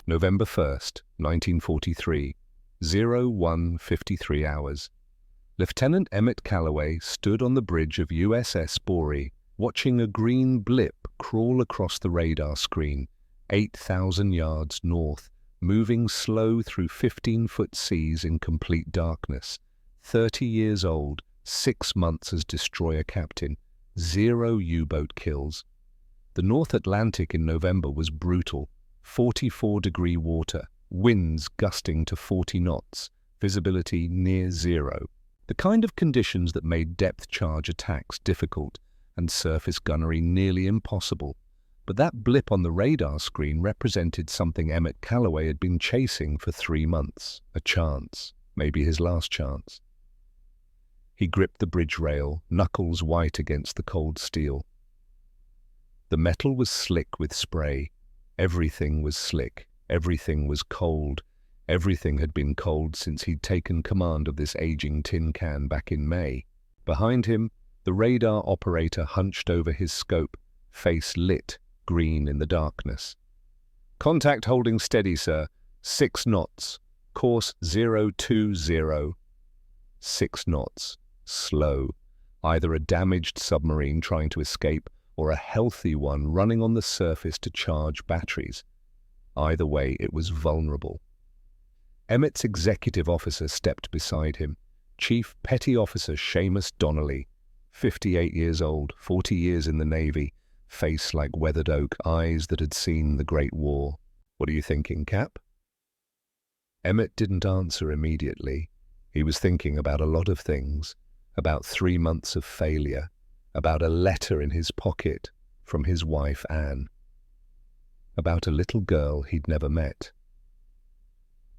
November 1st, 1943, 01:53 hours. Lieutenant Emmett Calloway stood on the bridge of USS Bory, watching a green blip crawl across the radar screen, 8,000 yards north, moving slow through 15-foot seas in complete darkness. 30 years old, 6 months as destroyer captain, 0 U-boat kills. The North Atlantic in November was brutal. 44-degree water, winds gusting to 40 knots, visibility near zero. The kind of conditions that made depth charge attacks difficult and surface gunnery nearly impossible. But that blip on the radar screen represented something Emmett Calloway had been chasing for 3 months. A chance, maybe his last chance. He gripped the bridge rail, knuckles white against the cold steel. The metal was slick with spray. Everything was slick. Everything was cold. Everything had been cold since he'd taken command of this aging tin can back in May. Behind him, the radar operator hunched over his scope, face lit, green in the darkness. "Contact holding steady, sir. 6 knots. Course 020. 6 knots. Slow. Either a damaged submarine trying to escape or a healthy one running on the surface to charge batteries. Either way, it was vulnerable. Emmett's executive officer stepped beside him, Chief Petty Officer Seamus Donnelly, 58 years old, 40 years in the Navy, face like weathered oak, eyes that had seen the Great War. "What are you thinking, Cap?" Emmett didn't answer immediately. He was thinking about a lot of things, about 3 months of failure, about a letter in his pocket from his wife Anne, about a little girl he'd never met.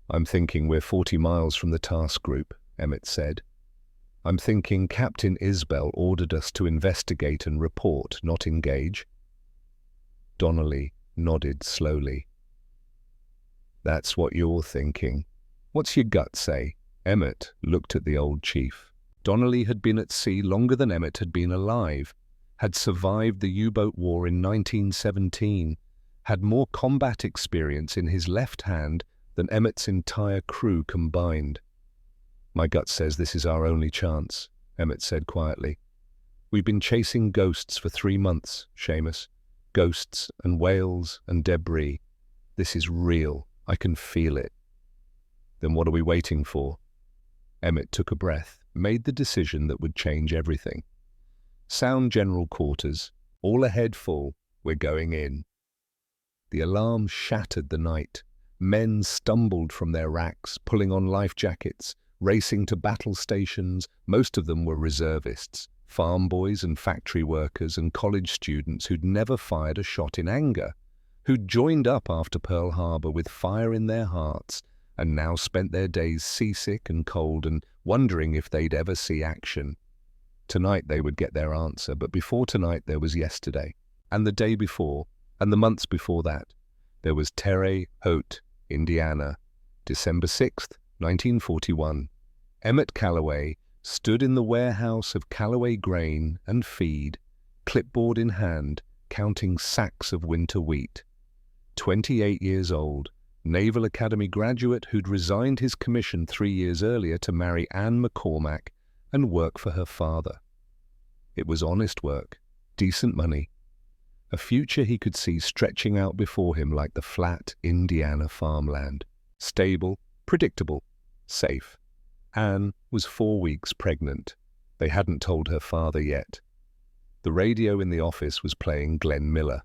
"I'm thinking we're 40 miles from the task group," Emmett said. "I'm thinking Captain Isbell ordered us to investigate and report, not engage." Donnelly nodded slowly. "That's what you're thinking. What's your gut say?" Emmett looked at the old chief. Donnelly had been at sea longer than Emmett had been alive, had survived the U-boat war in 1917, had more combat experience in his left hand than Emmett's entire crew combined. "My gut says this is our only chance," Emmett said quietly. "We've been chasing ghosts for 3 months, Seamus. Ghosts and whales and debris. This is real. I can feel it." "Then what are we waiting for?" Emmett took a breath, made the decision that would change everything. "Sound general quarters. All ahead full. We're going in." The alarm shattered the night. Men stumbled from their racks, pulling on life jackets, racing to battle stations. Most of them were reservists, farm boys and factory workers and college students who'd never fired a shot in anger, who'd joined up after Pearl Harbor with fire in their hearts and now spent their days seasick and cold and wondering if they'd ever see action. Tonight they would get their answer, but before tonight there was yesterday, and the day before, and the months before that. There was Terre Haute, Indiana, December 6th, 1941. Emmett Calloway stood in the warehouse of Calloway Grain and Feed, clipboard in hand, counting sacks of winter wheat. 28 years old, Naval Academy graduate who'd resigned his commission 3 years earlier to marry Anne McCormack and work for her father. It was honest work, decent money, a future he could see stretching out before him like the flat Indiana farmland. Stable, predictable, safe. Anne was 4 weeks pregnant. They hadn't told her father yet. The radio in the office was playing Glenn Miller.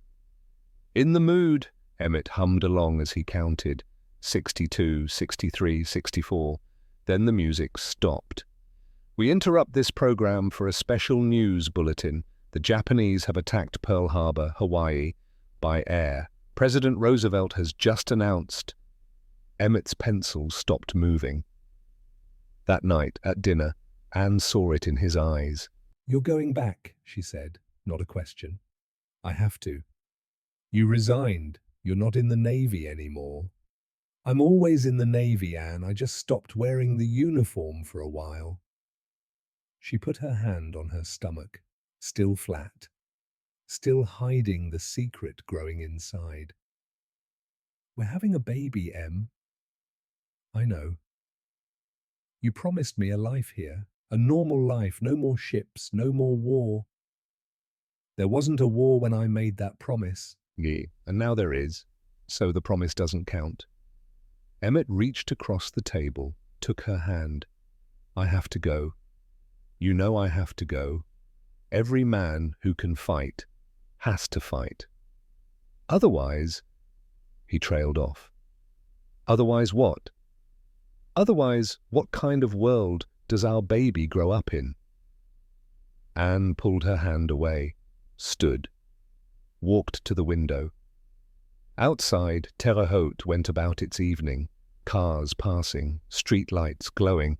"In the mood," Emmett hummed along as he counted. 62, 63, 64. Then the music stopped. "We interrupt this program for a special news bulletin. The Japanese have attacked Pearl Harbor, Hawaii, by air. President Roosevelt has just announced." Emmett's pencil stopped moving. That night, at dinner, Anne saw it in his eyes. "You're going back," she said, not a question. "I have to." "You resigned. You're not in the Navy anymore." "I'm always in the Navy, Anne. I just stopped wearing the uniform for a while." She put her hand on her stomach, still flat, still hiding the secret growing inside. We're having a baby, Em. I know. You promised me a life here. A normal life, no more ships, no more war. There wasn't a war when I made that promise. Yeah, and now there is. So the promise doesn't count. Emmett reached across the table, took her hand. I have to go. You know I have to go. Every man who can fight has to fight. Otherwise, he trailed off. Otherwise what? Otherwise, what kind of world does our baby grow up in? Anne pulled her hand away, stood, walked to the window. Outside, Terre Haute went about its evening, cars passing, street lights glowing,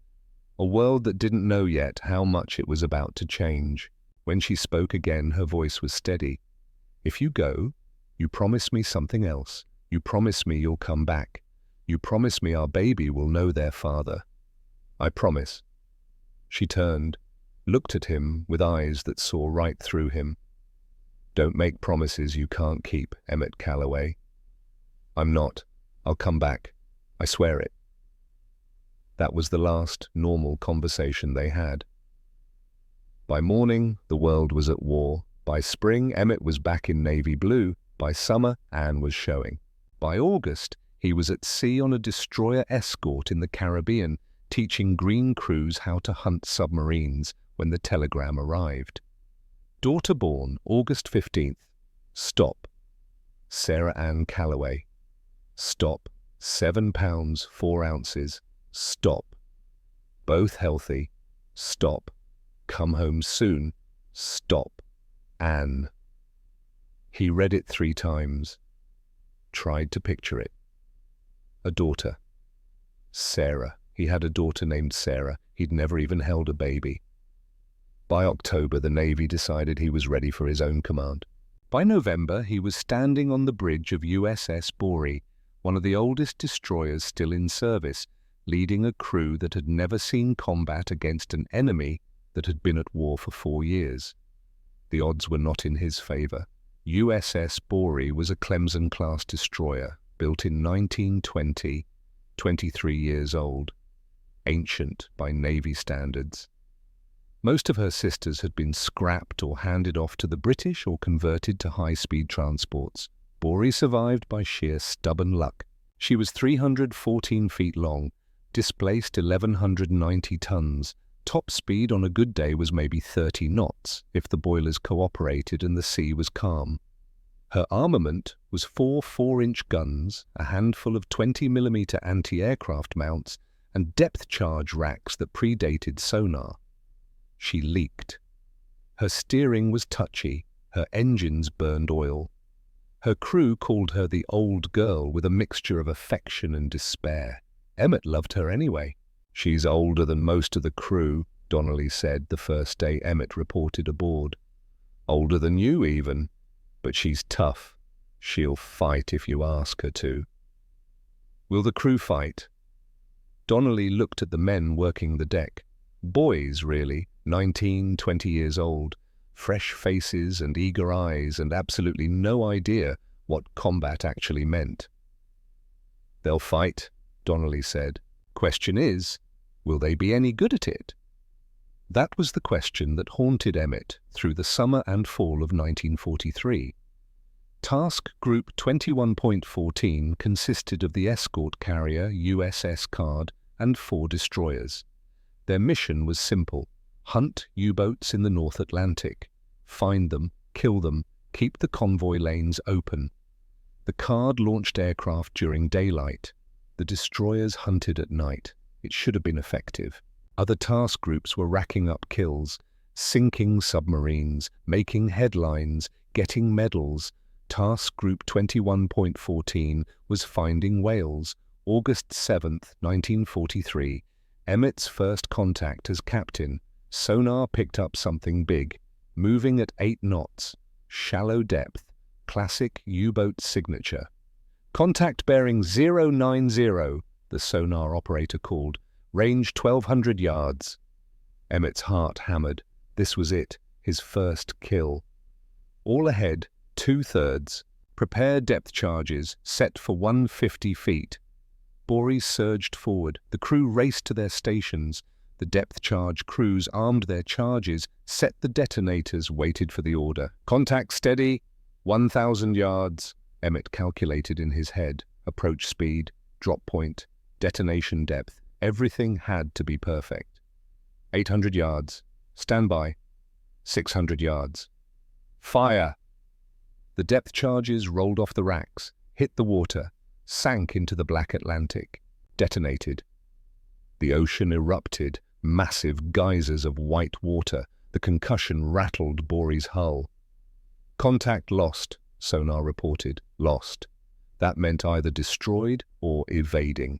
a world that didn't know yet how much it was about to change. When she spoke again, her voice was steady. If you go, you promise me something else. You promise me you'll come back. You promise me our baby will know their father. I promise. She turned, looked at him with eyes that saw right through him. Don't make promises you can't keep, Emmett Calloway. I'm not. I'll come back. I swear it. That was the last normal conversation they had. By morning, the world was at war. By spring, Emmett was back in navy blue. By summer, Anne was showing. By August, he was at sea on a destroyer escort in the Caribbean, teaching green crews how to hunt submarines when the telegram arrived. Daughter born August 15th. Stop. Sarah Ann Calloway. Stop. 7 pounds 4 ounces. Stop. Both healthy. Stop. Come home soon. Stop. Anne. He read it 3 times. Tried to picture it. A daughter. Sarah. He had a daughter named Sarah. He'd never even held a baby. By October, the Navy decided he was ready for his own command. By November, he was standing on the bridge of USS Bory, one of the oldest destroyers still in service, leading a crew that had never seen combat against an enemy that had been at war for 4 years. The odds were not in his favor. USS Bory was a Clemson-class destroyer, built in 1920, 23 years old, ancient by Navy standards. Most of her sisters had been scrapped or handed off to the British or converted to high-speed transports. Bory survived by sheer stubborn luck. She was 314 feet long, displaced 1,190 tons. Top speed on a good day was maybe 30 knots if the boilers cooperated and the sea was calm. Her armament was 4 4-inch guns, a handful of 20mm anti-aircraft mounts, and depth charge racks that predated sonar. She leaked. Her steering was touchy, her engines burned oil. Her crew called her the old girl with a mixture of affection and despair. Emmett loved her anyway. She's older than most of the crew, Donnelly said the first day Emmett reported aboard. Older than you, even. But she's tough. She'll fight if you ask her to. Will the crew fight? Donnelly looked at the men working the deck. Boys, really, 19, 20 years old. Fresh faces and eager eyes and absolutely no idea what combat actually meant. They'll fight, Donnelly said. Question is, will they be any good at it? That was the question that haunted Emmett through the summer and fall of 1943. Task Group 21.14 consisted of the escort carrier USS Card and 4 destroyers. Their mission was simple: hunt U-boats in the North Atlantic, find them, kill them, keep the convoy lanes open. The Card launched aircraft during daylight. The destroyers hunted at night. It should have been effective. Other task groups were racking up kills, sinking submarines, making headlines, getting medals. Task Group 21.14 was finding whales. August 7th, 1943. Emmett's first contact as captain. Sonar picked up something big, moving at 8 knots, shallow depth, classic U-boat signature. Contact bearing 090, the sonar operator called. Range 1,200 yards. Emmett's heart hammered. This was it, his first kill. All ahead, 2/3, Prepare depth charges, set for 150 feet. Bori surged forward. The crew raced to their stations. The depth charge crews armed their charges, set the detonators, waited for the order. Contact steady, 1,000 yards. Emmett calculated in his head. Approach speed, drop point, detonation depth. Everything had to be perfect. 800 yards. Stand by. 600 yards. Fire! The depth charges rolled off the racks, hit the water, sank into the black Atlantic, detonated. The ocean erupted, massive geysers of white water. The concussion rattled Bori's hull. Contact lost, sonar reported. Lost. That meant either destroyed or evading.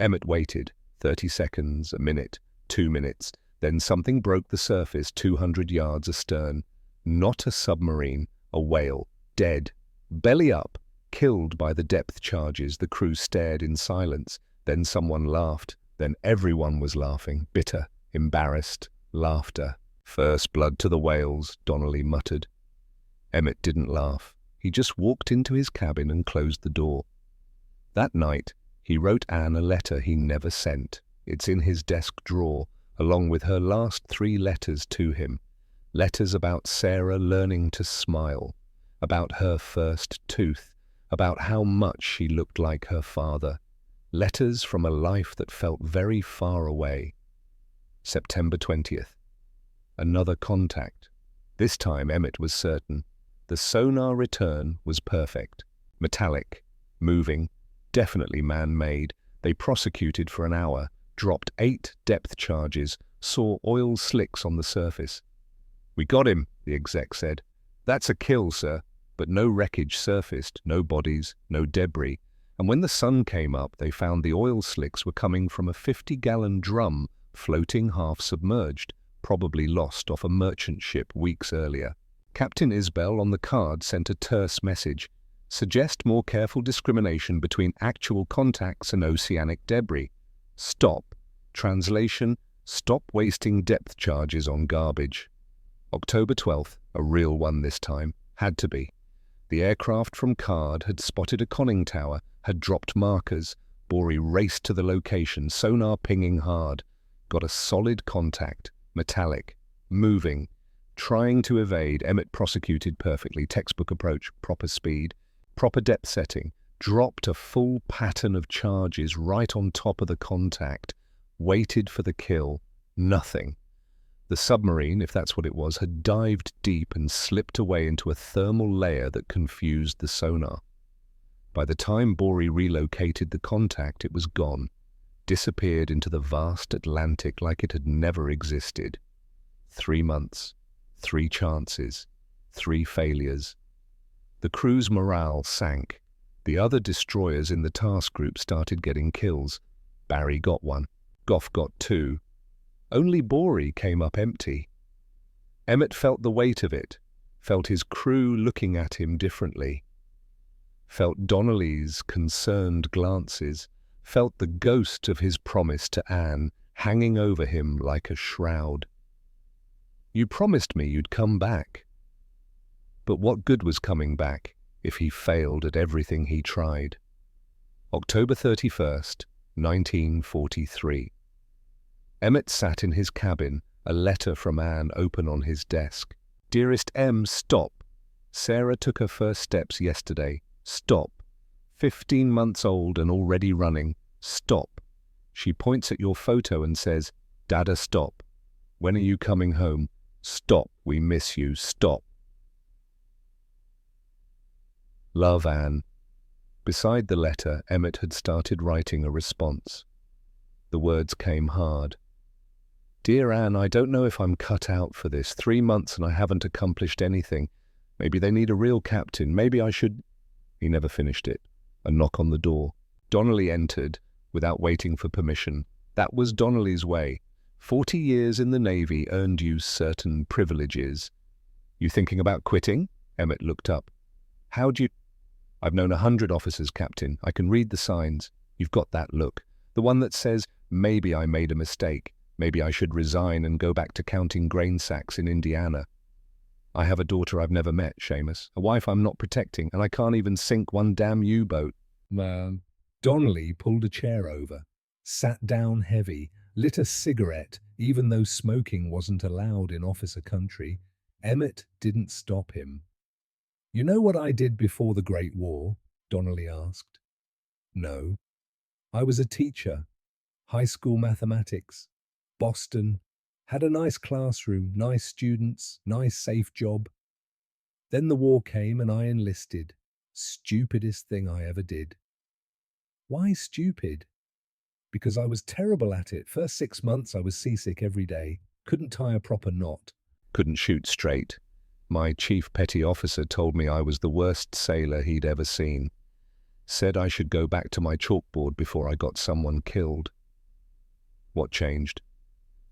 Emmett waited. 30 seconds, a minute, 2 minutes. Then something broke the surface 200 yards astern. Not a submarine, a whale, dead. Belly up, killed by the depth charges. The crew stared in silence. Then someone laughed. Then everyone was laughing. Bitter, embarrassed, laughter. First blood to the whales, Donnelly muttered. Emmett didn't laugh. He just walked into his cabin and closed the door. That night, he wrote Anne a letter he never sent. It's in his desk drawer, along with her last 3 letters to him. Letters about Sarah learning to smile, about her first tooth, about how much she looked like her father. Letters from a life that felt very far away. September 20th. Another contact. This time Emmett was certain. The sonar return was perfect. Metallic, moving, definitely man-made. They prosecuted for an hour, dropped 8 depth charges, saw oil slicks on the surface. "We got him," the exec said. "That's a kill, sir." But no wreckage surfaced, no bodies, no debris. And when the sun came up, they found the oil slicks were coming from a 50-gallon drum floating half-submerged, probably lost off a merchant ship weeks earlier. Captain Isbell on the card sent a terse message. Suggest more careful discrimination between actual contacts and oceanic debris. Stop. Translation, stop wasting depth charges on garbage. October 12th, a real one this time, had to be. The aircraft from Card had spotted a conning tower, had dropped markers. Bori raced to the location, sonar pinging hard. Got a solid contact, metallic, moving. Trying to evade, Emmett prosecuted perfectly. Textbook approach, proper speed, proper depth setting. Dropped a full pattern of charges right on top of the contact. Waited for the kill. Nothing. The submarine, if that's what it was, had dived deep and slipped away into a thermal layer that confused the sonar. By the time Bori relocated the contact, it was gone, disappeared into the vast Atlantic like it had never existed. 3 months, 3 chances, 3 failures. The crew's morale sank. The other destroyers in the task group started getting kills. Barry got 1. Goff got 2. Only Bori came up empty. Emmett felt the weight of it, felt his crew looking at him differently, felt Donnelly's concerned glances, felt the ghost of his promise to Anne hanging over him like a shroud. "You promised me you'd come back." But what good was coming back if he failed at everything he tried? October 31st, 1943. Emmett sat in his cabin, a letter from Anne open on his desk. "Dearest M, stop. Sarah took her first steps yesterday. Stop. 15 months old and already running. Stop. She points at your photo and says, 'Dada, stop. When are you coming home? Stop. We miss you. Stop.' Love, Anne." Beside the letter, Emmett had started writing a response. The words came hard. "Dear Anne, I don't know if I'm cut out for this. 3 months and I haven't accomplished anything. Maybe they need a real captain. Maybe I should—" He never finished it. A knock on the door. Donnelly entered, without waiting for permission. That was Donnelly's way. 40 years in the Navy earned you certain privileges. "You thinking about quitting?" Emmett looked up. "How'd you—" "I've known 100 officers, Captain. I can read the signs. You've got that look. The one that says, maybe I made a mistake. Maybe I should resign and go back to counting grain sacks in Indiana." I have a daughter I've never met, Seamus, a wife I'm not protecting, and I can't even sink one damn U-boat. Man. Donnelly pulled a chair over, sat down heavy, lit a cigarette, even though smoking wasn't allowed in officer country. Emmett didn't stop him. You know what I did before the Great War? Donnelly asked. No. I was a teacher. High school mathematics. Boston. Had a nice classroom, nice students, nice safe job. Then the war came and I enlisted. Stupidest thing I ever did. Why stupid? Because I was terrible at it. First 6 months I was seasick every day. Couldn't tie a proper knot. Couldn't shoot straight. My chief petty officer told me I was the worst sailor he'd ever seen. Said I should go back to my chalkboard before I got someone killed. What changed?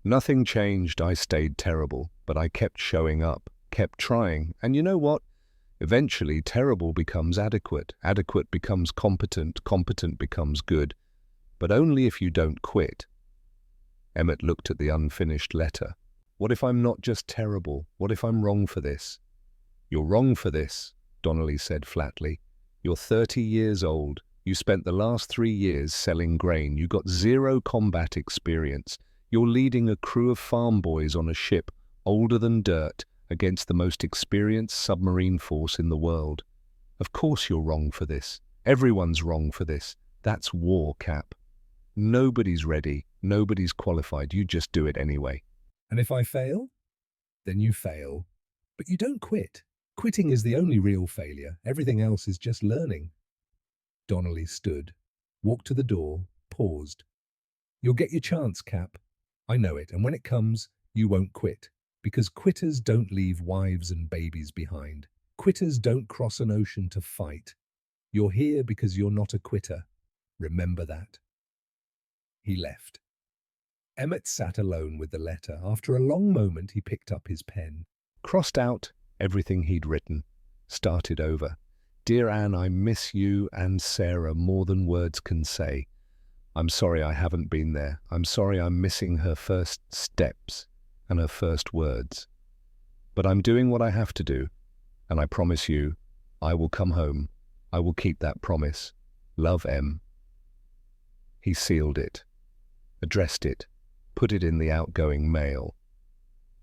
Nothing changed. I stayed terrible, but I kept showing up, kept trying, and you know what? Eventually, terrible becomes adequate, adequate becomes competent, competent becomes good, but only if you don't quit. Emmett looked at the unfinished letter. What if I'm not just terrible? What if I'm wrong for this? You're wrong for this, Donnelly said flatly. You're 30 years old. You spent the last 3 years selling grain. You got zero combat experience. You're leading a crew of farm boys on a ship, older than dirt, against the most experienced submarine force in the world. Of course you're wrong for this. Everyone's wrong for this. That's war, Cap. Nobody's ready. Nobody's qualified. You just do it anyway. And if I fail? Then you fail. But you don't quit. Quitting is the only real failure. Everything else is just learning. Donnelly stood, walked to the door, paused. You'll get your chance, Cap. I know it, and when it comes, you won't quit. Because quitters don't leave wives and babies behind. Quitters don't cross an ocean to fight. You're here because you're not a quitter. Remember that. He left. Emmett sat alone with the letter. After a long moment, he picked up his pen, crossed out everything he'd written, started over. Dear Anne, I miss you and Sarah more than words can say. I'm sorry I haven't been there. I'm sorry I'm missing her first steps and her first words. But I'm doing what I have to do, and I promise you, I will come home. I will keep that promise. Love, M. He sealed it, addressed it, put it in the outgoing mail.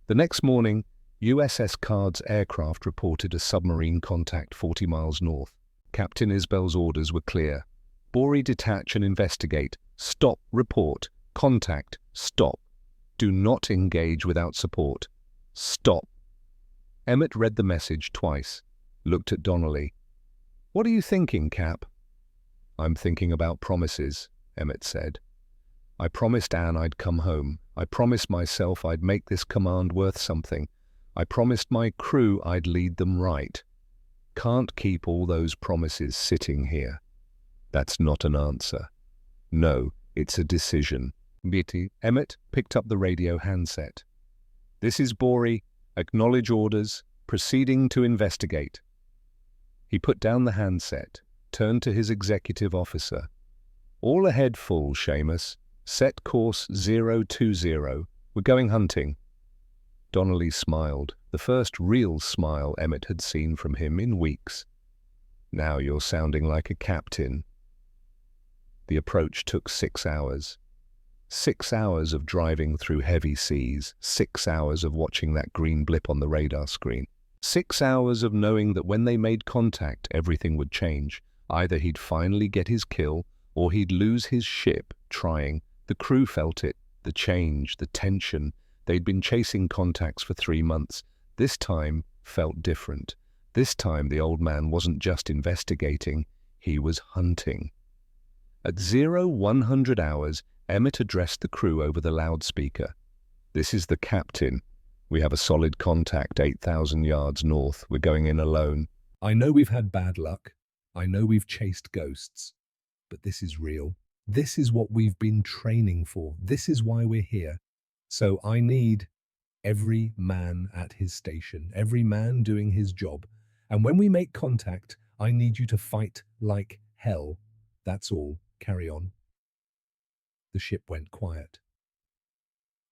The next morning, USS Card's aircraft reported a submarine contact 40 miles north. Captain Isbell's orders were clear. Bori, detach and investigate. Stop, report. Contact, stop. Do not engage without support. Stop. Emmett read the message twice, looked at Donnelly. What are you thinking, Cap? I'm thinking about promises, Emmett said. I promised Anne I'd come home. I promised myself I'd make this command worth something. I promised my crew I'd lead them right. Can't keep all those promises sitting here. That's not an answer. No, it's a decision. Bitty. Emmett picked up the radio handset. This is Bori. Acknowledge orders. Proceeding to investigate. He put down the handset, turned to his executive officer. All ahead full, Seamus. Set course 020. We're going hunting. Donnelly smiled, the first real smile Emmett had seen from him in weeks. Now you're sounding like a captain. The approach took 6 hours. 6 hours of driving through heavy seas, 6 hours of watching that green blip on the radar screen, 6 hours of knowing that when they made contact, everything would change. Either he'd finally get his kill, or he'd lose his ship trying. The crew felt it, the change, the tension. They'd been chasing contacts for 3 months. This time felt different. This time the old man wasn't just investigating, he was hunting. At 0100 hours, Emmett addressed the crew over the loudspeaker. This is the captain. We have a solid contact 8,000 yards north. We're going in alone. I know we've had bad luck. I know we've chased ghosts. But this is real. This is what we've been training for. This is why we're here. So I need every man at his station, every man doing his job. And when we make contact, I need you to fight like hell. That's all. Carry on. The ship went quiet.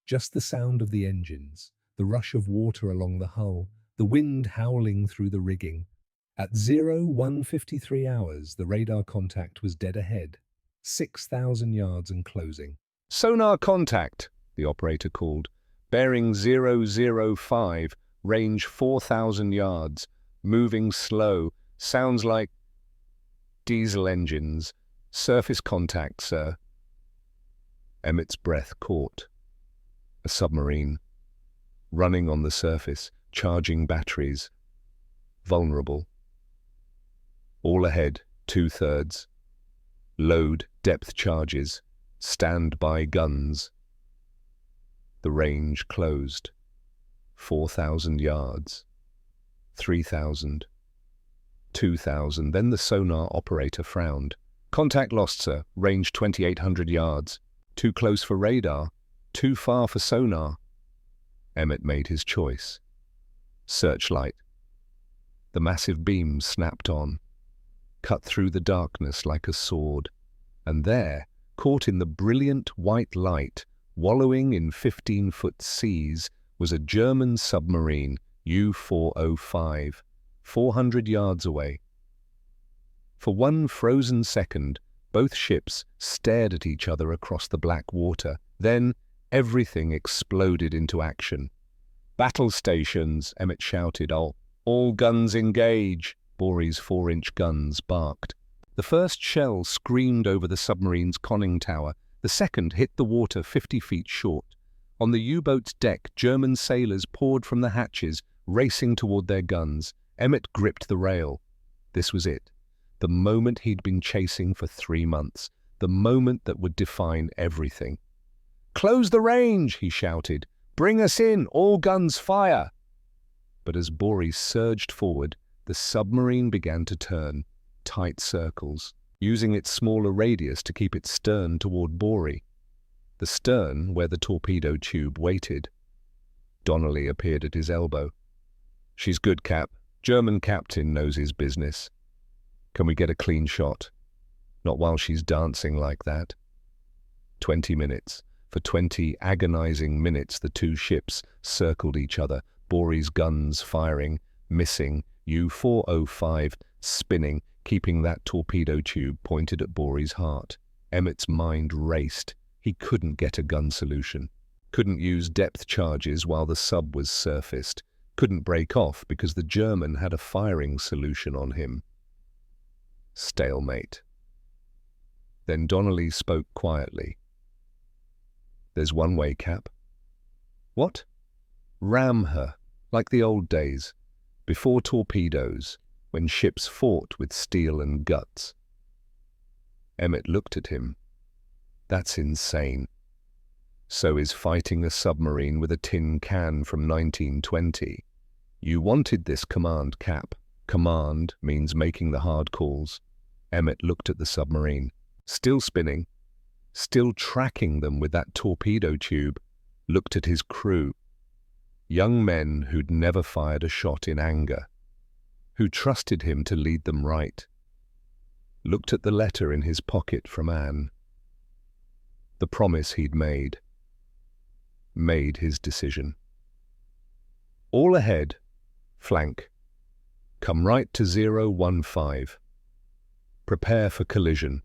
Just the sound of the engines, the rush of water along the hull, the wind howling through the rigging. At 01:53 hours, the radar contact was dead ahead, 6,000 yards and closing. "Sonar contact," the operator called. "Bearing 005, range 4,000 yards, moving slow, sounds like diesel engines. Surface contact, sir." Emmett's breath caught. A submarine, running on the surface, charging batteries, vulnerable. All ahead, 2/3. Load, depth charges, standby guns. The range closed. 4,000 yards. 3,000. 2,000. Then the sonar operator frowned. "Contact lost, sir. Range 2,800 yards. Too close for radar. Too far for sonar." Emmett made his choice. Searchlight. The massive beam snapped on, cut through the darkness like a sword. And there, caught in the brilliant white light, wallowing in 15-foot seas, was a German submarine, U-405, 400 yards away. For one frozen second, both ships stared at each other across the black water. Then, everything exploded into action. "Battle stations," Emmett shouted. All guns engage." Bory's 4-inch guns barked. The first shell screamed over the submarine's conning tower. The second hit the water 50 feet short. On the U-boat's deck, German sailors poured from the hatches, racing toward their guns. Emmett gripped the rail. This was it. The moment he'd been chasing for 3 months. The moment that would define everything. "Close the range!" he shouted. "Bring us in! All guns fire!" But as Bory surged forward, the submarine began to turn, tight circles, using its smaller radius to keep its stern toward Bory. The stern, where the torpedo tube waited. Donnelly appeared at his elbow. "She's good, Cap. German captain knows his business. Can we get a clean shot? Not while she's dancing like that." 20 minutes. For 20 agonizing minutes, the two ships circled each other, Bory's guns firing, missing, U-405 spinning, keeping that torpedo tube pointed at Bory's heart. Emmett's mind raced. He couldn't get a gun solution. Couldn't use depth charges while the sub was surfaced. Couldn't break off because the German had a firing solution on him. Stalemate. Then Donnelly spoke quietly. "There's one way, Cap." "What?" "Ram her, like the old days, before torpedoes, when ships fought with steel and guts." Emmett looked at him. "That's insane. So is fighting a submarine with a tin can from 1920. You wanted this command, Cap. Command means making the hard calls." Emmett looked at the submarine, still spinning, still tracking them with that torpedo tube, looked at his crew. Young men who'd never fired a shot in anger, who trusted him to lead them right. Looked at the letter in his pocket from Anne. The promise he'd made. Made his decision. "All ahead, flank. Come right to 015. Prepare for collision."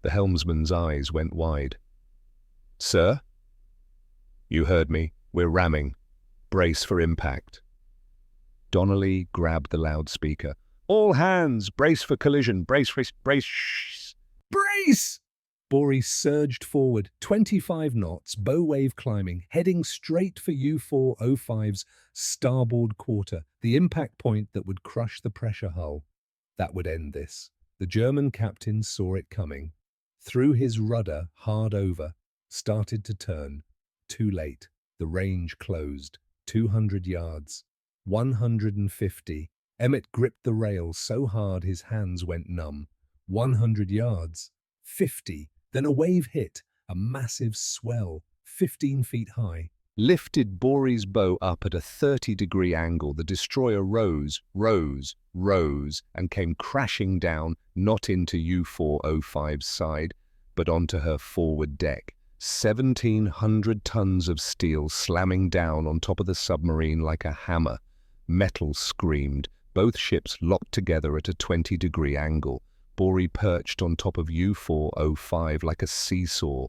The helmsman's eyes went wide. "Sir?" "You heard me. We're ramming. Brace for impact." Donnelly grabbed the loudspeaker. "All hands, brace for collision. Brace, brace, brace, shh. Brace!" Bory surged forward, 25 knots, bow wave climbing, heading straight for U-405's starboard quarter, the impact point that would crush the pressure hull. That would end this. The German captain saw it coming. Threw his rudder hard over, started to turn. Too late. The range closed. 200 yards. 150. Emmett gripped the rail so hard his hands went numb. 100 yards. 50. Then a wave hit, a massive swell, 15 feet high. Lifted Bory's bow up at a 30-degree angle. The destroyer rose, and came crashing down, not into U-405's side, but onto her forward deck, 1,700 tons of steel slamming down on top of the submarine like a hammer. Metal screamed, both ships locked together at a 20-degree angle. Bori perched on top of U-405 like a seesaw,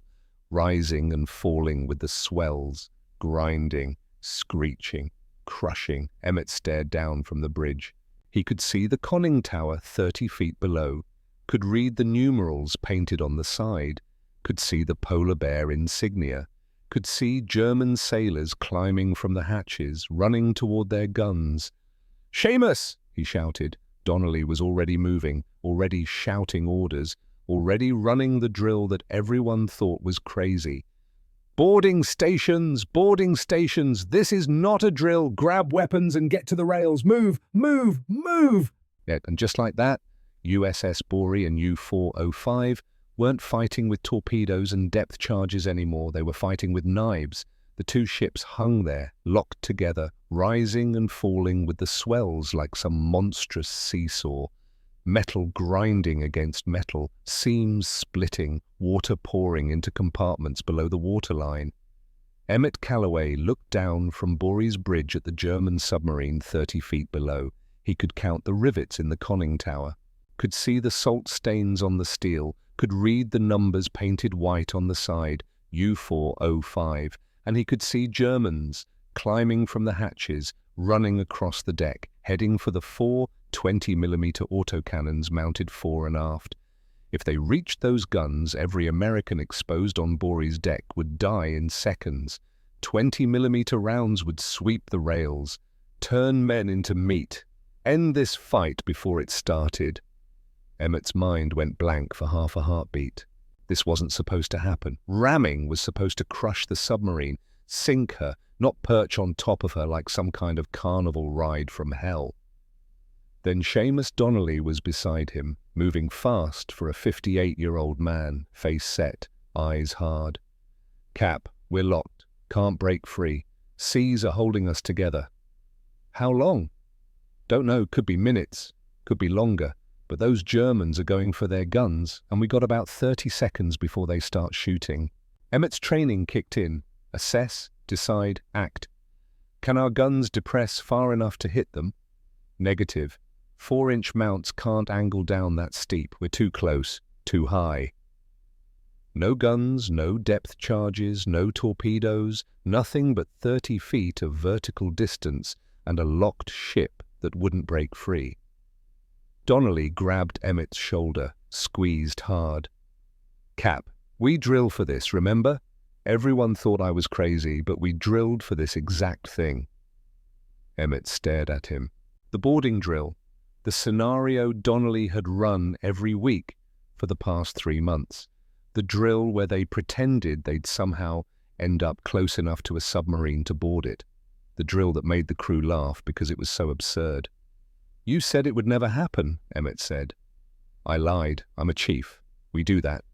rising and falling with the swells, grinding, screeching, crushing. Emmett stared down from the bridge. He could see the conning tower 30 feet below, could read the numerals painted on the side, could see the polar bear insignia, could see German sailors climbing from the hatches, running toward their guns. "Seamus!" he shouted. Donnelly was already moving, already shouting orders, already running the drill that everyone thought was crazy. "Boarding stations! Boarding stations! This is not a drill! Grab weapons and get to the rails! Move! Move! Move!" Yeah, and just like that, USS Bori and U-405 weren't fighting with torpedoes and depth charges anymore. They were fighting with knives. The two ships hung there, locked together, rising and falling with the swells like some monstrous seesaw. Metal grinding against metal, seams splitting, water pouring into compartments below the waterline. Emmett Callaway looked down from Bori's bridge at the German submarine 30 feet below. He could count the rivets in the conning tower, could see the salt stains on the steel, could read the numbers painted white on the side, U-405, and he could see Germans climbing from the hatches, running across the deck, heading for the 4 20mm autocannons mounted fore and aft. If they reached those guns, every American exposed on Bori's deck would die in seconds. 20mm rounds would sweep the rails, turn men into meat, end this fight before it started. Emmett's mind went blank for half a heartbeat. This wasn't supposed to happen. Ramming was supposed to crush the submarine, sink her, not perch on top of her like some kind of carnival ride from hell. Then Seamus Donnelly was beside him, moving fast for a 58-year-old man, face set, eyes hard. "Cap, we're locked. Can't break free. Seas are holding us together." "How long?" "Don't know. Could be minutes. Could be longer. But those Germans are going for their guns, and we got about 30 seconds before they start shooting." Emmett's training kicked in. Assess, decide, act. "Can our guns depress far enough to hit them?" "Negative. 4-inch mounts can't angle down that steep. We're too close, too high." No guns, no depth charges, no torpedoes, nothing but 30 feet of vertical distance and a locked ship that wouldn't break free. Donnelly grabbed Emmett's shoulder, squeezed hard. "Cap, we drill for this, remember? Everyone thought I was crazy, but we drilled for this exact thing." Emmett stared at him. The boarding drill, the scenario Donnelly had run every week for the past 3 months. The drill where they pretended they'd somehow end up close enough to a submarine to board it. The drill that made the crew laugh because it was so absurd. "You said it would never happen," Emmett said. "I lied. I'm a chief. We do that.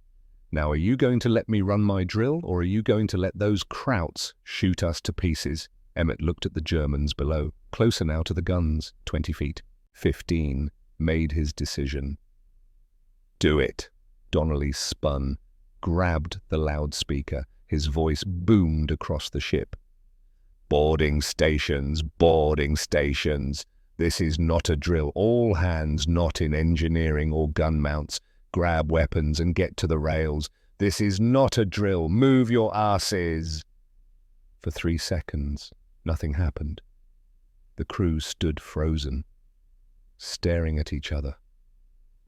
Now, are you going to let me run my drill, or are you going to let those krauts shoot us to pieces?" Emmett looked at the Germans below, closer now to the guns, 20 feet. 15, made his decision. "Do it." Donnelly spun, grabbed the loudspeaker. His voice boomed across the ship. "Boarding stations, boarding stations. This is not a drill. All hands not in engineering or gun mounts. Grab weapons and get to the rails. This is not a drill. Move your asses." For 3 seconds, nothing happened. The crew stood frozen, staring at each other,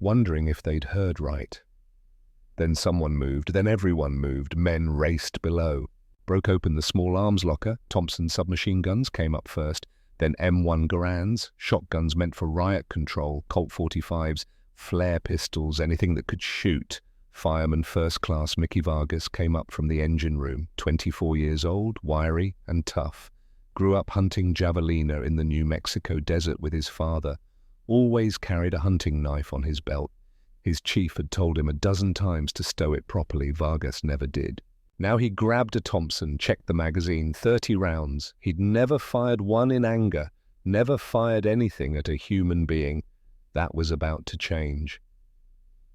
wondering if they'd heard right. Then someone moved, then everyone moved. Men raced below, broke open the small arms locker. Thompson submachine guns came up first, then M1 Garands, shotguns meant for riot control, Colt 45s, flare pistols, anything that could shoot. Fireman First Class Mickey Vargas came up from the engine room, 24 years old, wiry and tough. Grew up hunting javelina in the New Mexico desert with his father. Always carried a hunting knife on his belt. His chief had told him a dozen times to stow it properly. Vargas never did. Now he grabbed a Thompson, checked the magazine, 30 rounds. He'd never fired one in anger, never fired anything at a human being. That was about to change.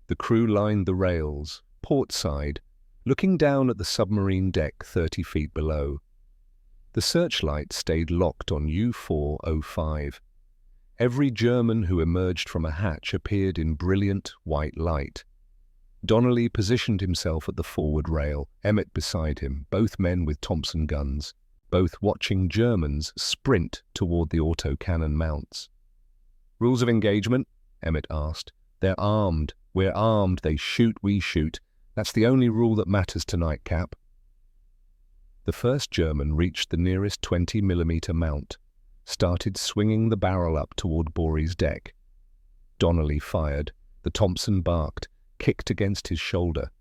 The crew lined the rails, port side, looking down at the submarine deck 30 feet below. The searchlight stayed locked on U-405. Every German who emerged from a hatch appeared in brilliant white light. Donnelly positioned himself at the forward rail, Emmett beside him, both men with Thompson guns, both watching Germans sprint toward the autocannon mounts. "Rules of engagement?" Emmett asked. "They're armed. We're armed. They shoot, we shoot. That's the only rule that matters tonight, Cap." The first German reached the nearest 20mm mount, started swinging the barrel up toward Bory's deck. Donnelly fired. The Thompson barked, kicked against his shoulder.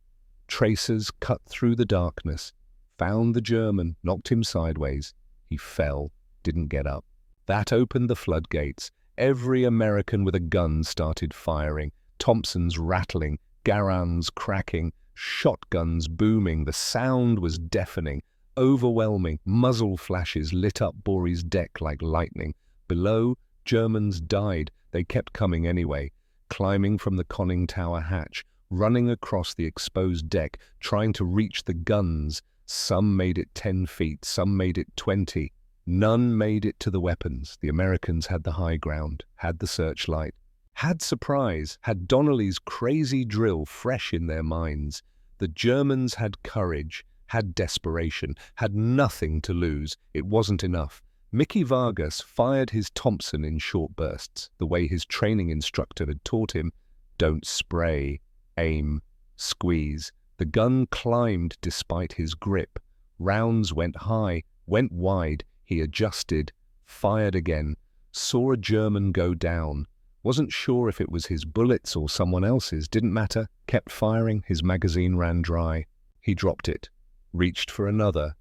Tracers cut through the darkness, found the German, knocked him sideways. He fell, didn't get up. That opened the floodgates. Every American with a gun started firing, Thompsons rattling, Garans cracking, shotguns booming. The sound was deafening, overwhelming. Muzzle flashes lit up Bory's deck like lightning. Below, Germans died. They kept coming anyway, climbing from the conning tower hatch, running across the exposed deck, trying to reach the guns. Some made it 10 feet, some made it 20. None made it to the weapons. The Americans had the high ground, had the searchlight, had surprise, had Donnelly's crazy drill fresh in their minds. The Germans had courage, had desperation, had nothing to lose. It wasn't enough. Mickey Vargas fired his Thompson in short bursts, the way his training instructor had taught him. Don't spray, aim, squeeze. The gun climbed despite his grip. Rounds went high, went wide. He adjusted, fired again, saw a German go down. Wasn't sure if it was his bullets or someone else's, didn't matter. Kept firing, his magazine ran dry. He dropped it, reached for another,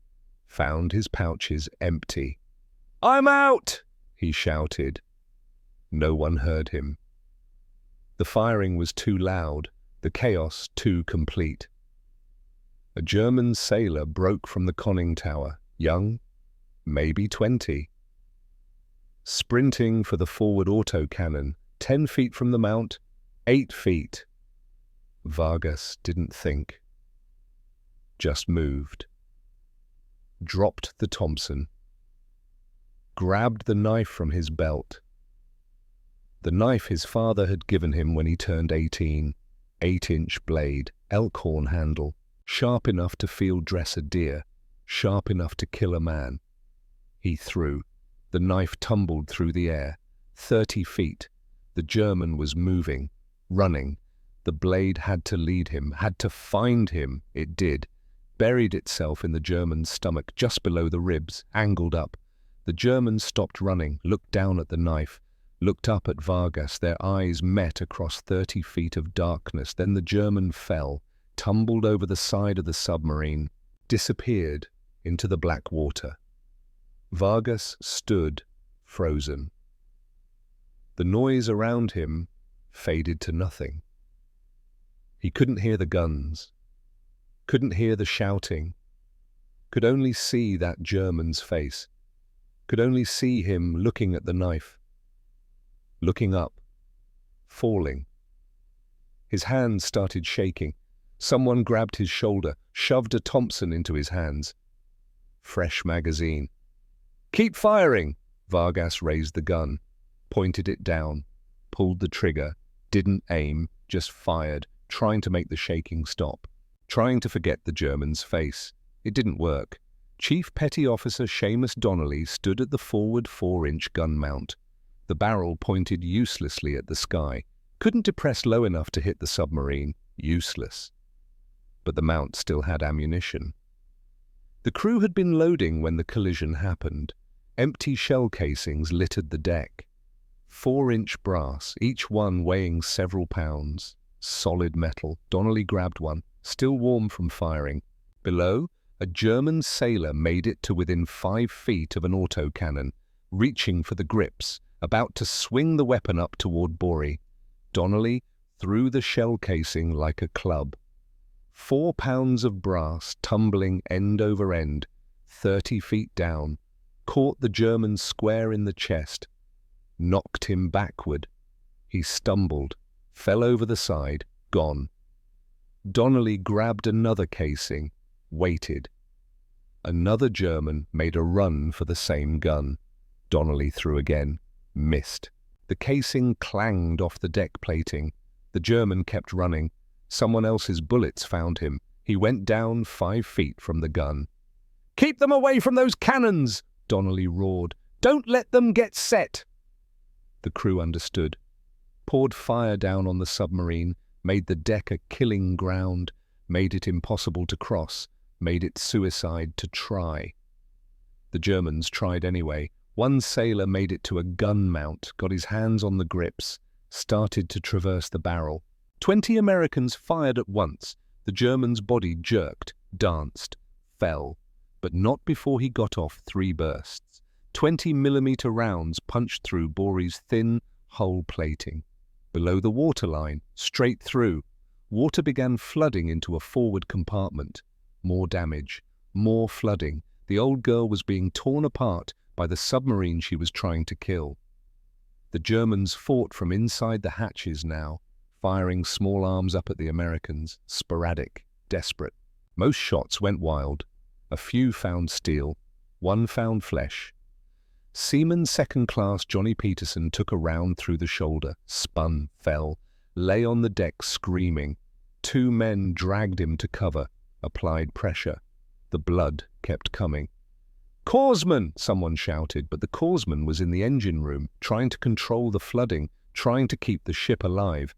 found his pouches empty. "I'm out!" he shouted. No one heard him. The firing was too loud, the chaos too complete. A German sailor broke from the conning tower, young, maybe 20. Sprinting for the forward autocannon, 10 feet from the mount, 8 feet. Vargas didn't think, just moved. Dropped the Thompson. Grabbed the knife from his belt. The knife his father had given him when he turned 18. 8-inch blade, elk-horn handle, sharp enough to field dress a deer, sharp enough to kill a man. He threw. The knife tumbled through the air. 30 feet. The German was moving, running. The blade had to lead him, had to find him. It did. Buried itself in the German's stomach, just below the ribs, angled up. The German stopped running, looked down at the knife, looked up at Vargas. Their eyes met across 30 feet of darkness. Then the German fell, tumbled over the side of the submarine, disappeared into the black water. Vargas stood, frozen. The noise around him faded to nothing. He couldn't hear the guns, couldn't hear the shouting, could only see that German's face, could only see him looking at the knife, looking up, falling. His hands started shaking. Someone grabbed his shoulder, shoved a Thompson into his hands. Fresh magazine. "Keep firing!" Vargas raised the gun, pointed it down, pulled the trigger, didn't aim, just fired, trying to make the shaking stop, trying to forget the German's face. It didn't work. Chief Petty Officer Seamus Donnelly stood at the forward 4-inch gun mount. The barrel pointed uselessly at the sky. Couldn't depress low enough to hit the submarine. Useless. But the mount still had ammunition. The crew had been loading when the collision happened. Empty shell casings littered the deck. 4-inch brass, each one weighing several pounds. Solid metal. Donnelly grabbed one, still warm from firing. Below, a German sailor made it to within 5 feet of an autocannon, reaching for the grips, about to swing the weapon up toward Bory. Donnelly threw the shell casing like a club. 4 pounds of brass tumbling end over end, 30 feet down, caught the German square in the chest, knocked him backward. He stumbled, fell over the side, gone. Donnelly grabbed another casing, waited. Another German made a run for the same gun. Donnelly threw again, missed. The casing clanged off the deck plating. The German kept running. Someone else's bullets found him. He went down 5 feet from the gun. "Keep them away from those cannons!" Donnelly roared. "Don't let them get set!" The crew understood. Poured fire down on the submarine, made the deck a killing ground, made it impossible to cross, made it suicide to try. The Germans tried anyway. One sailor made it to a gun mount, got his hands on the grips, started to traverse the barrel. 20 Americans fired at once. The German's body jerked, danced, fell, but not before he got off 3 bursts. 20-millimeter rounds punched through Bory's thin hull plating. Below the waterline, straight through, water began flooding into a forward compartment. More damage, more flooding. The old girl was being torn apart by the submarine she was trying to kill. The Germans fought from inside the hatches now, firing small arms up at the Americans, sporadic, desperate. Most shots went wild. A few found steel, one found flesh. Seaman Second Class Johnny Peterson took a round through the shoulder, spun, fell, lay on the deck screaming. 2 men dragged him to cover, applied pressure. The blood kept coming. "Corpsman!" someone shouted, but the corpsman was in the engine room, trying to control the flooding, trying to keep the ship alive.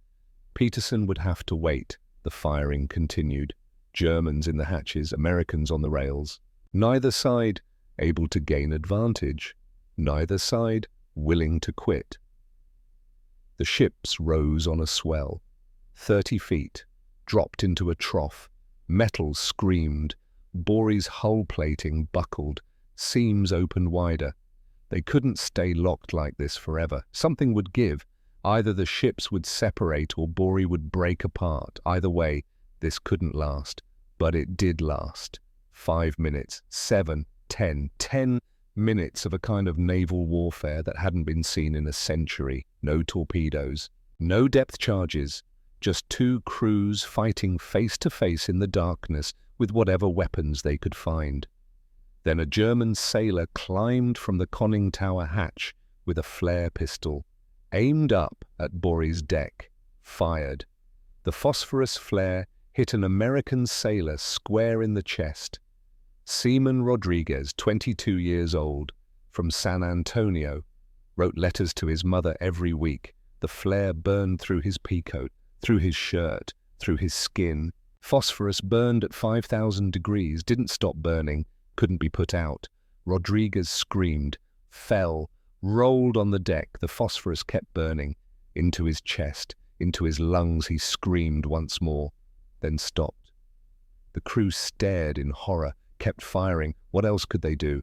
Peterson would have to wait. The firing continued. Germans in the hatches, Americans on the rails. Neither side able to gain advantage. Neither side willing to quit. The ships rose on a swell. 30 feet, dropped into a trough. Metal screamed. Bory's hull plating buckled. Seams opened wider. They couldn't stay locked like this forever. Something would give. Either the ships would separate or Bory would break apart. Either way, this couldn't last. But it did last. 5 minutes, 7, 10 minutes of a kind of naval warfare that hadn't been seen in a century. No torpedoes, no depth charges, just 2 crews fighting face to face in the darkness with whatever weapons they could find. Then a German sailor climbed from the conning tower hatch with a flare pistol, aimed up at Bory's deck, fired. The phosphorus flare hit an American sailor square in the chest. Seaman Rodriguez, 22 years old, from San Antonio, wrote letters to his mother every week. The flare burned through his peacoat, through his shirt, through his skin. Phosphorus burned at 5,000 degrees, didn't stop burning, couldn't be put out. Rodriguez screamed, fell, rolled on the deck. The phosphorus kept burning. Into his chest, into his lungs he screamed once more, then stopped. The crew stared in horror, kept firing. What else could they do?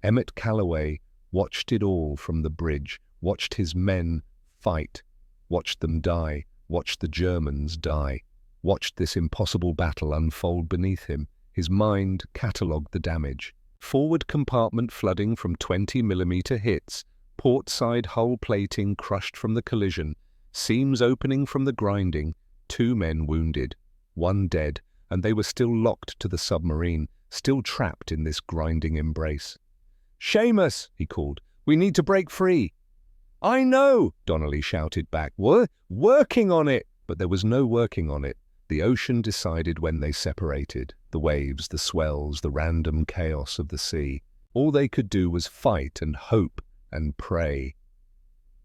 Emmett Callaway watched it all from the bridge, watched his men fight, watched them die, watched the Germans die, watched this impossible battle unfold beneath him. His mind catalogued the damage. Forward compartment flooding from 20-millimeter hits, port side hull plating crushed from the collision, seams opening from the grinding, 2 men wounded, 1 dead, and they were still locked to the submarine, still trapped in this grinding embrace. "Seamus," he called, "we need to break free." "I know," Donnelly shouted back. "We're working on it." But there was no working on it. The ocean decided when they separated. The waves, the swells, the random chaos of the sea. All they could do was fight and hope and pray.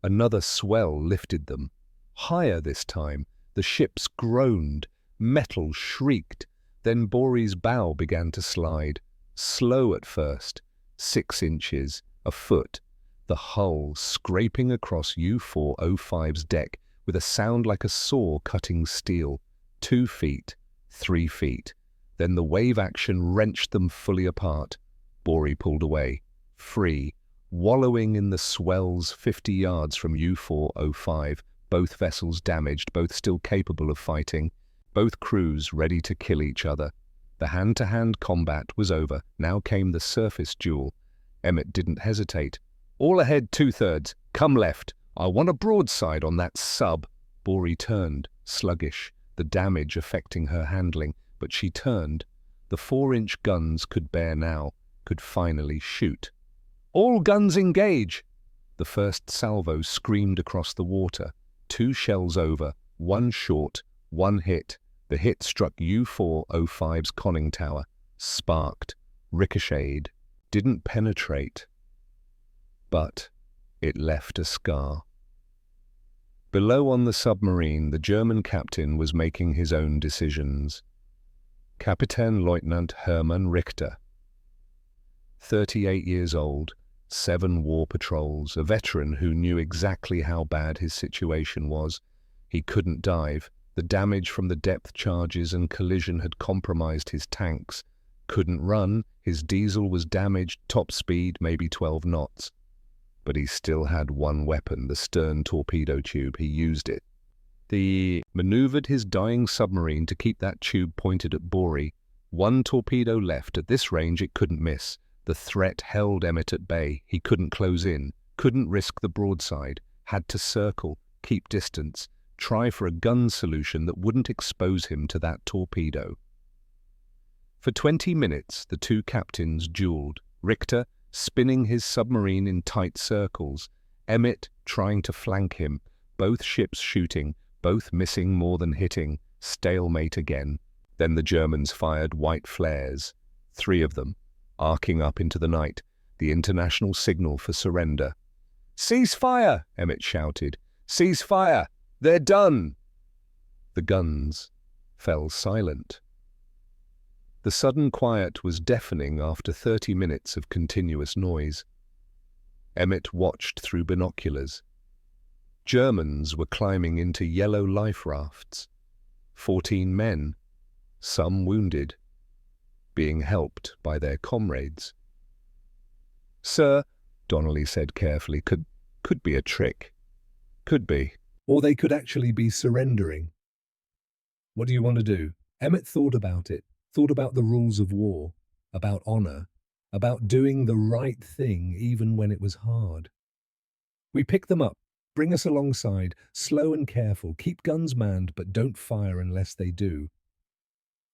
Another swell lifted them. Higher this time. The ships groaned. Metal shrieked. Then Bory's bow began to slide. Slow at first. 6 inches, a foot. The hull scraping across U-405's deck with a sound like a saw cutting steel. 2 feet, 3 feet. Then the wave action wrenched them fully apart. Bory pulled away, free, wallowing in the swells 50 yards from U-405, both vessels damaged, both still capable of fighting, both crews ready to kill each other. The hand-to-hand combat was over. Now came the surface duel. Emmett didn't hesitate. "All ahead 2/3. Come left. I want a broadside on that sub." Bory turned, sluggish. the damage affecting her handling, but she turned. The 4-inch guns could bear now, could finally shoot. "All guns engage!" The first salvo screamed across the water. 2 shells over, 1 short, 1 hit. The hit struck U-405's conning tower, sparked, ricocheted, didn't penetrate, but it left a scar. Below on the submarine, the German captain was making his own decisions. Kapitänleutnant Hermann Richter, 38 years old, 7 war patrols, a veteran who knew exactly how bad his situation was. He couldn't dive. The damage from the depth charges and collision had compromised his tanks. Couldn't run. His diesel was damaged, top speed maybe 12 knots. But he still had one weapon, the stern torpedo tube. He used it. He maneuvered his dying submarine to keep that tube pointed at Bori. 1 torpedo left. At this range it couldn't miss. The threat held Emmett at bay. He couldn't close in, couldn't risk the broadside, had to circle, keep distance, try for a gun solution that wouldn't expose him to that torpedo. For 20 minutes, the 2 captains duelled, Richter spinning his submarine in tight circles, Emmett trying to flank him, both ships shooting, both missing more than hitting, stalemate again. Then the Germans fired white flares, 3 of them, arcing up into the night, the international signal for surrender. "Cease fire!" Emmett shouted. "Cease fire! They're done!" The guns fell silent. The sudden quiet was deafening after 30 minutes of continuous noise. Emmett watched through binoculars. Germans were climbing into yellow life rafts. 14 men, some wounded, being helped by their comrades. "Sir," Donnelly said carefully, could be a trick. Could be. Or they could actually be surrendering. What do you want to do? Emmett thought about it, thought about the rules of war, about honor, about doing the right thing even when it was hard. "We pick them up, bring us alongside, slow and careful, keep guns manned, but don't fire unless they do."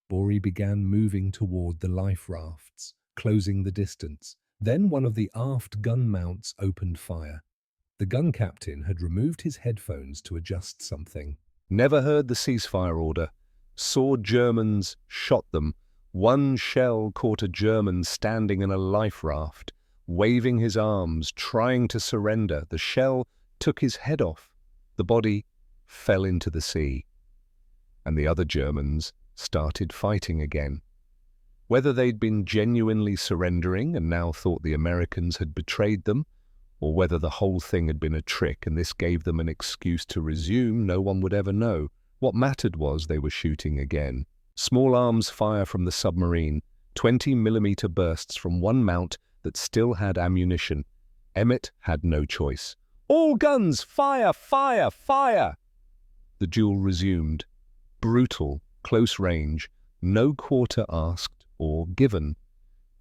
Bori began moving toward the life rafts, closing the distance. Then one of the aft gun mounts opened fire. The gun captain had removed his headphones to adjust something. Never heard the ceasefire order. Saw Germans, shot them. 1 shell caught a German standing in a life raft, waving his arms, trying to surrender. The shell took his head off. The body fell into the sea. And the other Germans started fighting again. Whether they'd been genuinely surrendering and now thought the Americans had betrayed them, or whether the whole thing had been a trick and this gave them an excuse to resume, no one would ever know. What mattered was they were shooting again. Small arms fire from the submarine, 20mm bursts from one mount that still had ammunition. Emmett had no choice. "All guns, fire, fire, fire!" The duel resumed. Brutal, close range, no quarter asked or given.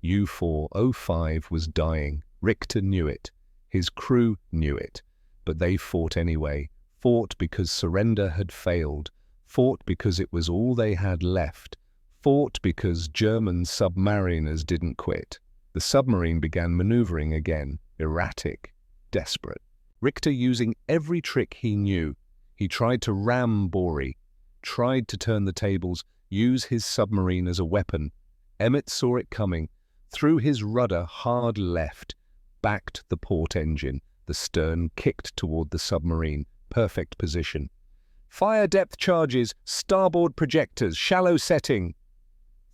U-405 was dying. Richter knew it. His crew knew it. But they fought anyway. Fought because surrender had failed. Fought because it was all they had left. Fought because German submariners didn't quit. The submarine began maneuvering again, erratic, desperate. Richter using every trick he knew. He tried to ram Bori, tried to turn the tables, use his submarine as a weapon. Emmett saw it coming, threw his rudder hard left, backed the port engine. The stern kicked toward the submarine, perfect position. "Fire depth charges, starboard projectors, shallow setting."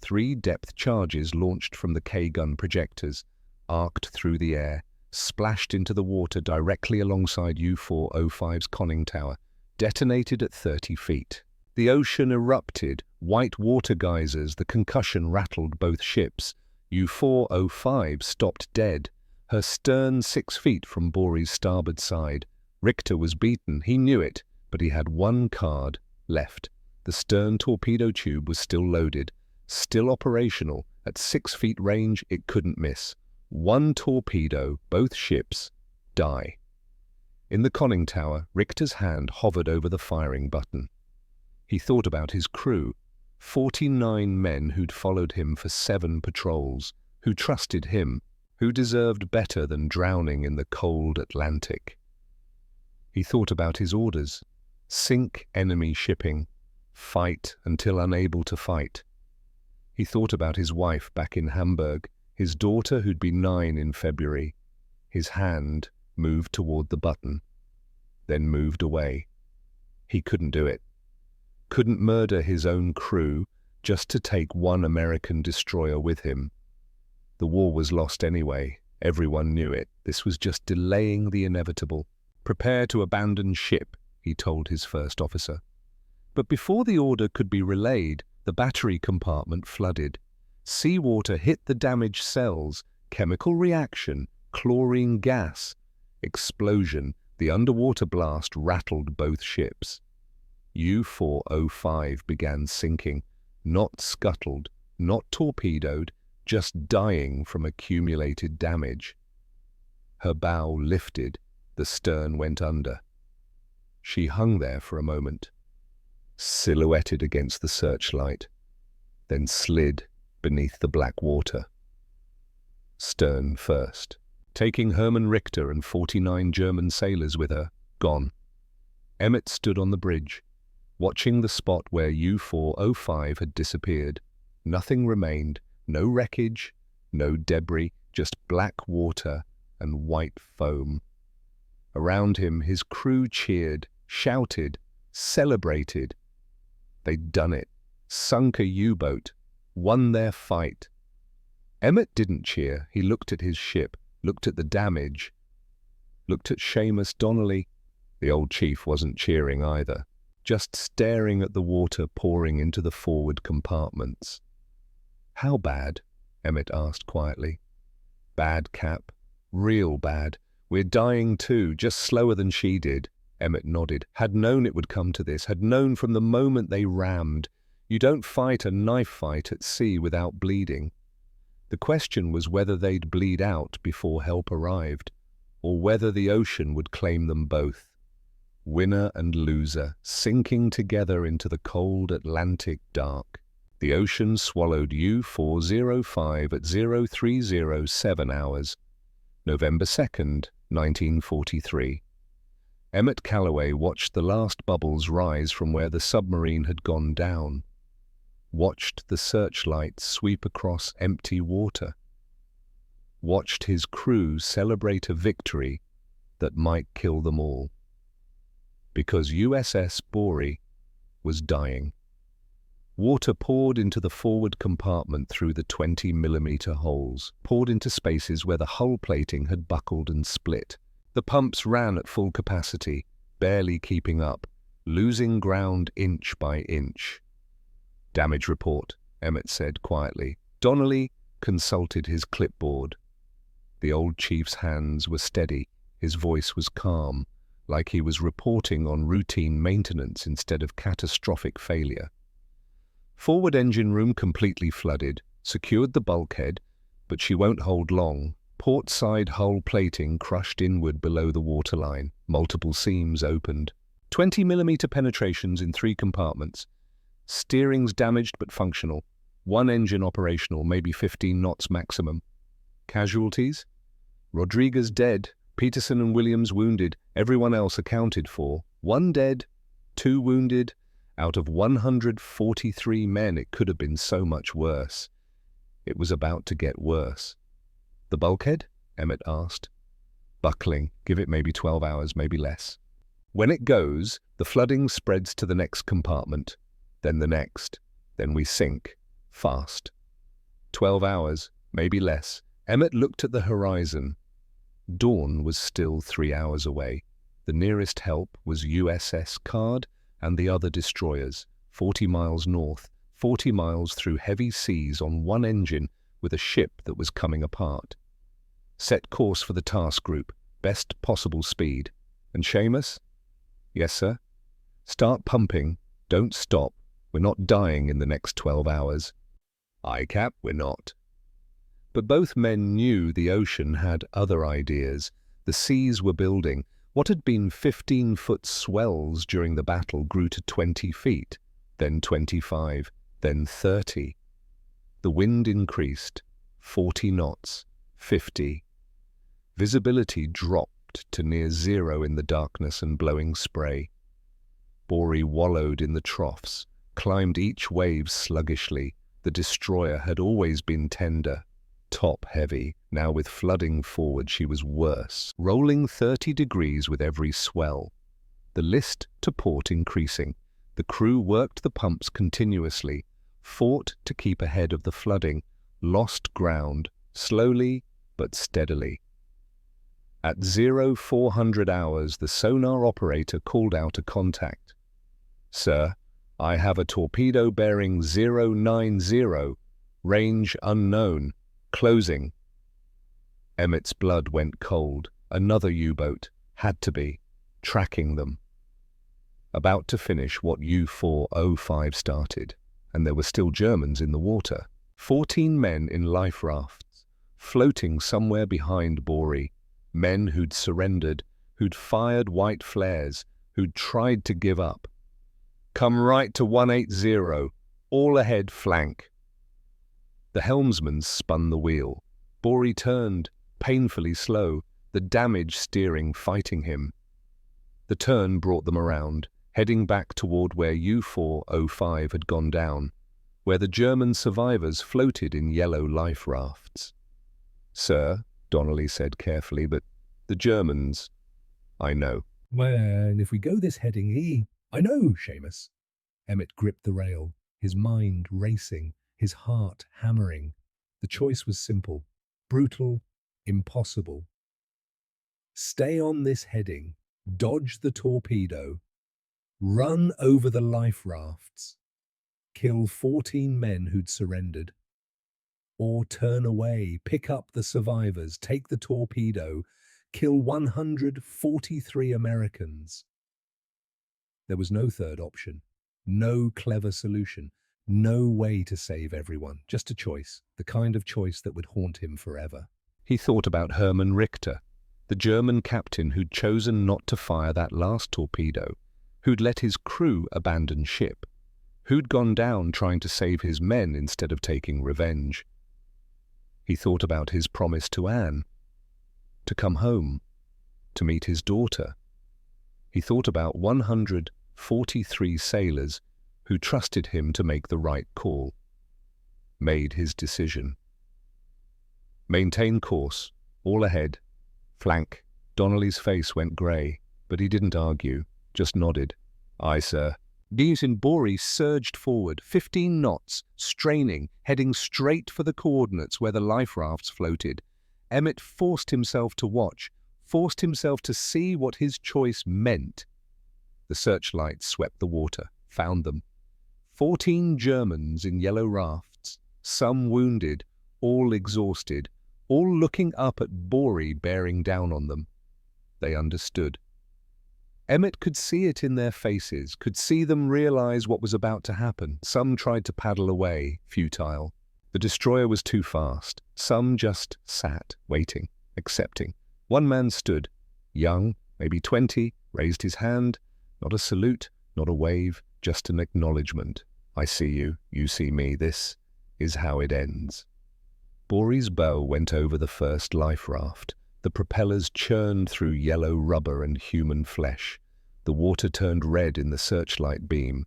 3 depth charges launched from the K-gun projectors, arced through the air, splashed into the water directly alongside U-405's conning tower, detonated at 30 feet. The ocean erupted, white water geysers, the concussion rattled both ships. U-405 stopped dead, her stern 6 feet from Bori's starboard side. Richter was beaten, he knew it, but he had 1 card left. The stern torpedo tube was still loaded, still operational. At 6 feet range, it couldn't miss. 1 torpedo, both ships, die. In the conning tower, Richter's hand hovered over the firing button. He thought about his crew, 49 men who'd followed him for 7 patrols, who trusted him, who deserved better than drowning in the cold Atlantic. He thought about his orders: sink enemy shipping, fight until unable to fight. He thought about his wife back in Hamburg, his daughter who'd be 9 in February. His hand moved toward the button, then moved away. He couldn't do it. Couldn't murder his own crew just to take one American destroyer with him. The war was lost anyway. Everyone knew it. This was just delaying the inevitable. "Prepare to abandon ship," he told his first officer. But before the order could be relayed, the battery compartment flooded. Seawater hit the damaged cells, chemical reaction, chlorine gas. Explosion. The underwater blast rattled both ships. U-405 began sinking, not scuttled, not torpedoed, just dying from accumulated damage. Her bow lifted, the stern went under. She hung there for a moment, silhouetted against the searchlight, then slid beneath the black water. Stern first, taking Hermann Richter and 49 German sailors with her, gone. Emmett stood on the bridge, watching the spot where U-405 had disappeared. Nothing remained, no wreckage, no debris, just black water and white foam. Around him, his crew cheered, shouted, celebrated. They'd done it, sunk a U-boat, won their fight. Emmett didn't cheer. He looked at his ship, looked at the damage, looked at Seamus Donnelly. The old chief wasn't cheering either, just staring at the water pouring into the forward compartments. "How bad?" Emmett asked quietly. "Bad, Cap. Real bad. We're dying too, just slower than she did." Emmett nodded. Had known it would come to this, had known from the moment they rammed. You don't fight a knife fight at sea without bleeding. The question was whether they'd bleed out before help arrived, or whether the ocean would claim them both. Winner and loser, sinking together into the cold Atlantic dark. The ocean swallowed U-405 at 0307 hours, November 2nd, 1943. Emmett Calloway watched the last bubbles rise from where the submarine had gone down, watched the searchlights sweep across empty water, watched his crew celebrate a victory that might kill them all. Because USS Bory was dying. Water poured into the forward compartment through the 20-millimeter holes, poured into spaces where the hull plating had buckled and split. The pumps ran at full capacity, barely keeping up, losing ground inch by inch. "Damage report," Emmett said quietly. Donnelly consulted his clipboard. The old chief's hands were steady, his voice was calm, like he was reporting on routine maintenance instead of catastrophic failure. "Forward engine room completely flooded, secured the bulkhead, but she won't hold long. Port side hull plating crushed inward below the waterline, multiple seams opened. 20-millimeter penetrations in 3 compartments. Steering's damaged but functional. 1 engine operational, maybe 15 knots maximum. Casualties? Rodriguez dead, Peterson and Williams wounded, everyone else accounted for. 1 dead, 2 wounded. Out of 143 men, it could have been so much worse. It was about to get worse." "The bulkhead?" Emmett asked. "Buckling. Give it maybe 12 hours, maybe less. When it goes, the flooding spreads to the next compartment, then the next, then we sink. Fast. 12 hours, maybe less." Emmett looked at the horizon. Dawn was still 3 hours away. The nearest help was USS Card and the other destroyers, 40 miles north, 40 miles through heavy seas on 1 engine with a ship that was coming apart. "Set course for the task group, best possible speed. And Seamus?" "Yes, sir." "Start pumping. Don't stop. We're not dying in the next 12 hours. "Aye, Cap, we're not." But both men knew the ocean had other ideas. The seas were building. What had been 15-foot swells during the battle grew to 20 feet. then 25, then 30. The wind increased, 40 knots, 50. Visibility dropped to near zero in the darkness and blowing spray. Bori wallowed in the troughs, climbed each wave sluggishly. The destroyer had always been tender, top-heavy. Now with flooding forward she was worse, rolling 30 degrees with every swell. The list to port increasing. The crew worked the pumps continuously, fought to keep ahead of the flooding, lost ground, slowly but steadily. At 0400 hours, the sonar operator called out a contact. "Sir, I have a torpedo bearing 090, range unknown, closing." Emmett's blood went cold. Another U-boat, had to be, tracking them. About to finish what U-405 started, and there were still Germans in the water. 14 men in life rafts, floating somewhere behind Bori. Men who'd surrendered, who'd fired white flares, who'd tried to give up. "Come right to 180, all ahead flank." The helmsman spun the wheel. Bori turned, painfully slow, the damage steering fighting him. The turn brought them around, heading back toward where U-405 had gone down, where the German survivors floated in yellow life rafts. "Sir," Donnelly said carefully, "but the Germans—" "I know." "Well, if we go this heading, I know, Seamus." Emmett gripped the rail, his mind racing, his heart hammering. The choice was simple, brutal, impossible. Stay on this heading, dodge the torpedo, run over the life rafts, kill 14 men who'd surrendered, or turn away, pick up the survivors, take the torpedo, kill 143 Americans. There was no third option, no clever solution, no way to save everyone, just a choice, the kind of choice that would haunt him forever. He thought about Hermann Richter, the German captain who'd chosen not to fire that last torpedo, who'd let his crew abandon ship, who'd gone down trying to save his men instead of taking revenge. He thought about his promise to Anne, to come home, to meet his daughter. He thought about 143 sailors who trusted him to make the right call, made his decision. Maintain course, all ahead, flank. Donnelly's face went grey, but he didn't argue, just nodded. "Aye, sir." These in Bori surged forward, 15 knots, straining, heading straight for the coordinates where the life rafts floated. Emmett forced himself to watch, forced himself to see what his choice meant. The searchlight swept the water, found them. 14 Germans in yellow rafts, some wounded, all exhausted, all looking up at Bori bearing down on them. They understood. Emmett could see it in their faces, could see them realize what was about to happen. Some tried to paddle away, futile. The destroyer was too fast. Some just sat, waiting, accepting. One man stood, young, maybe 20, raised his hand. Not a salute, not a wave, just an acknowledgement. "I see you, you see me. This is how it ends." Bori's bow went over the first life raft. The propellers churned through yellow rubber and human flesh. The water turned red in the searchlight beam.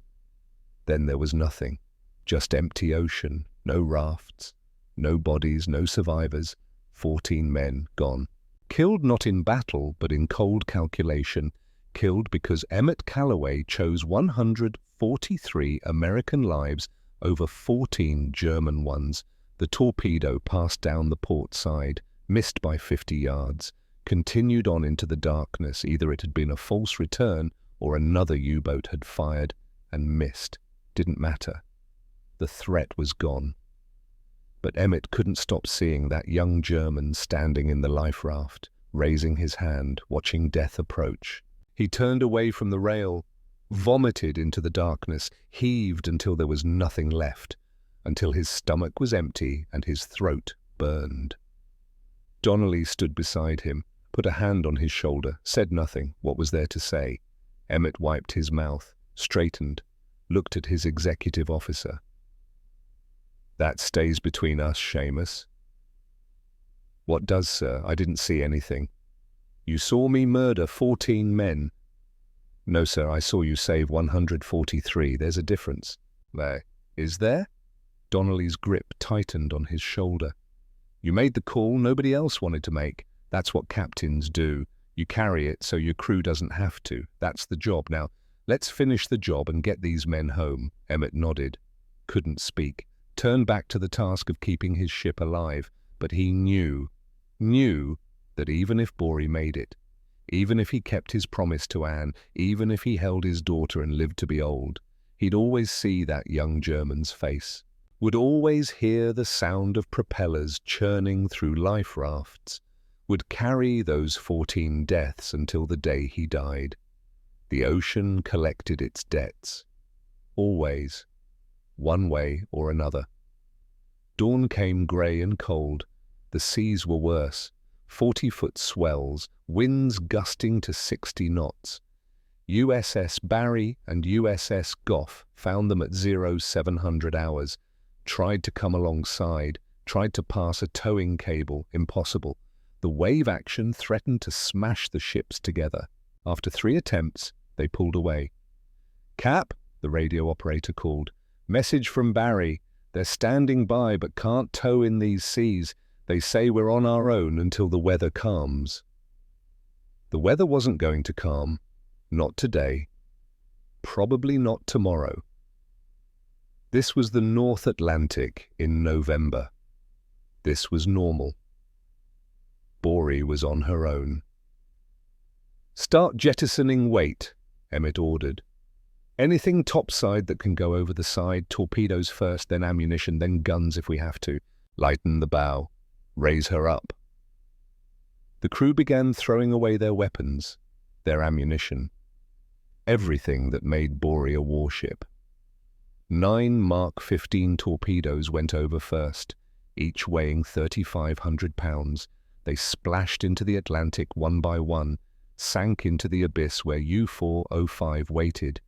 Then there was nothing, just empty ocean, no rafts, no bodies, no survivors, 14 men gone. Killed not in battle, but in cold calculation. Killed because Emmett Callaway chose 143 American lives over 14 German ones. The torpedo passed down the port side, missed by 50 yards, continued on into the darkness. Either it had been a false return or another U-boat had fired and missed. Didn't matter. The threat was gone. But Emmett couldn't stop seeing that young German standing in the life raft, raising his hand, watching death approach. He turned away from the rail, vomited into the darkness, heaved until there was nothing left, until his stomach was empty and his throat burned. Donnelly stood beside him, put a hand on his shoulder, said nothing. What was there to say? Emmett wiped his mouth, straightened, looked at his executive officer. "That stays between us, Seamus." "What does, sir? I didn't see anything." "You saw me murder 14 men." "No, sir, I saw you save 143. There's a difference." "There. Is there?" Donnelly's grip tightened on his shoulder. "You made the call nobody else wanted to make. That's what captains do. You carry it so your crew doesn't have to. That's the job. Now, let's finish the job and get these men home." Emmett nodded, couldn't speak, turned back to the task of keeping his ship alive. But he knew that even if Bory made it, even if he kept his promise to Anne, even if he held his daughter and lived to be old, he'd always see that young German's face, would always hear the sound of propellers churning through life rafts, would carry those 14 deaths until the day he died. The ocean collected its debts. Always. One way or another. Dawn came grey and cold. The seas were worse. 40-foot swells, winds gusting to 60 knots. USS Barry and USS Goff found them at 0700 hours. Tried to come alongside, tried to pass a towing cable. Impossible. The wave action threatened to smash the ships together. After 3 attempts, they pulled away. "Cap," the radio operator called. "Message from Barry. They're standing by but can't tow in these seas. They say we're on our own until the weather calms." The weather wasn't going to calm. Not today. Probably not tomorrow. This was the North Atlantic in November. This was normal. Bory was on her own. "Start jettisoning weight," Emmett ordered. "Anything topside that can go over the side, torpedoes first, then ammunition, then guns if we have to. Lighten the bow. Raise her up." The crew began throwing away their weapons, their ammunition, everything that made Bory a warship. 9 Mark 15 torpedoes went over first, each weighing 3,500 pounds. They splashed into the Atlantic one by one, sank into the abyss where U-405 waited.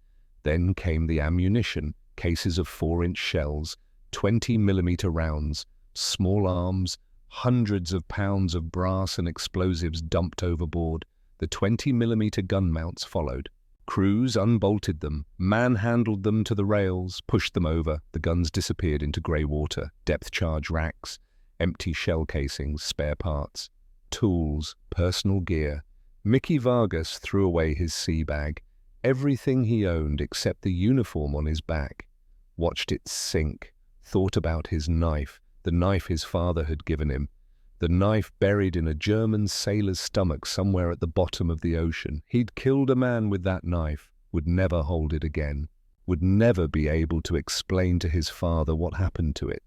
Then came the ammunition, cases of 4-inch shells, 20mm rounds, small arms, hundreds of pounds of brass and explosives dumped overboard. The 20mm gun mounts followed. Crews unbolted them, manhandled them to the rails, pushed them over. The guns disappeared into grey water, depth charge racks, empty shell casings, spare parts, tools, personal gear. Mickey Vargas threw away his sea bag, everything he owned except the uniform on his back, watched it sink, thought about his knife, the knife his father had given him, the knife buried in a German sailor's stomach somewhere at the bottom of the ocean. He'd killed a man with that knife, would never hold it again, would never be able to explain to his father what happened to it.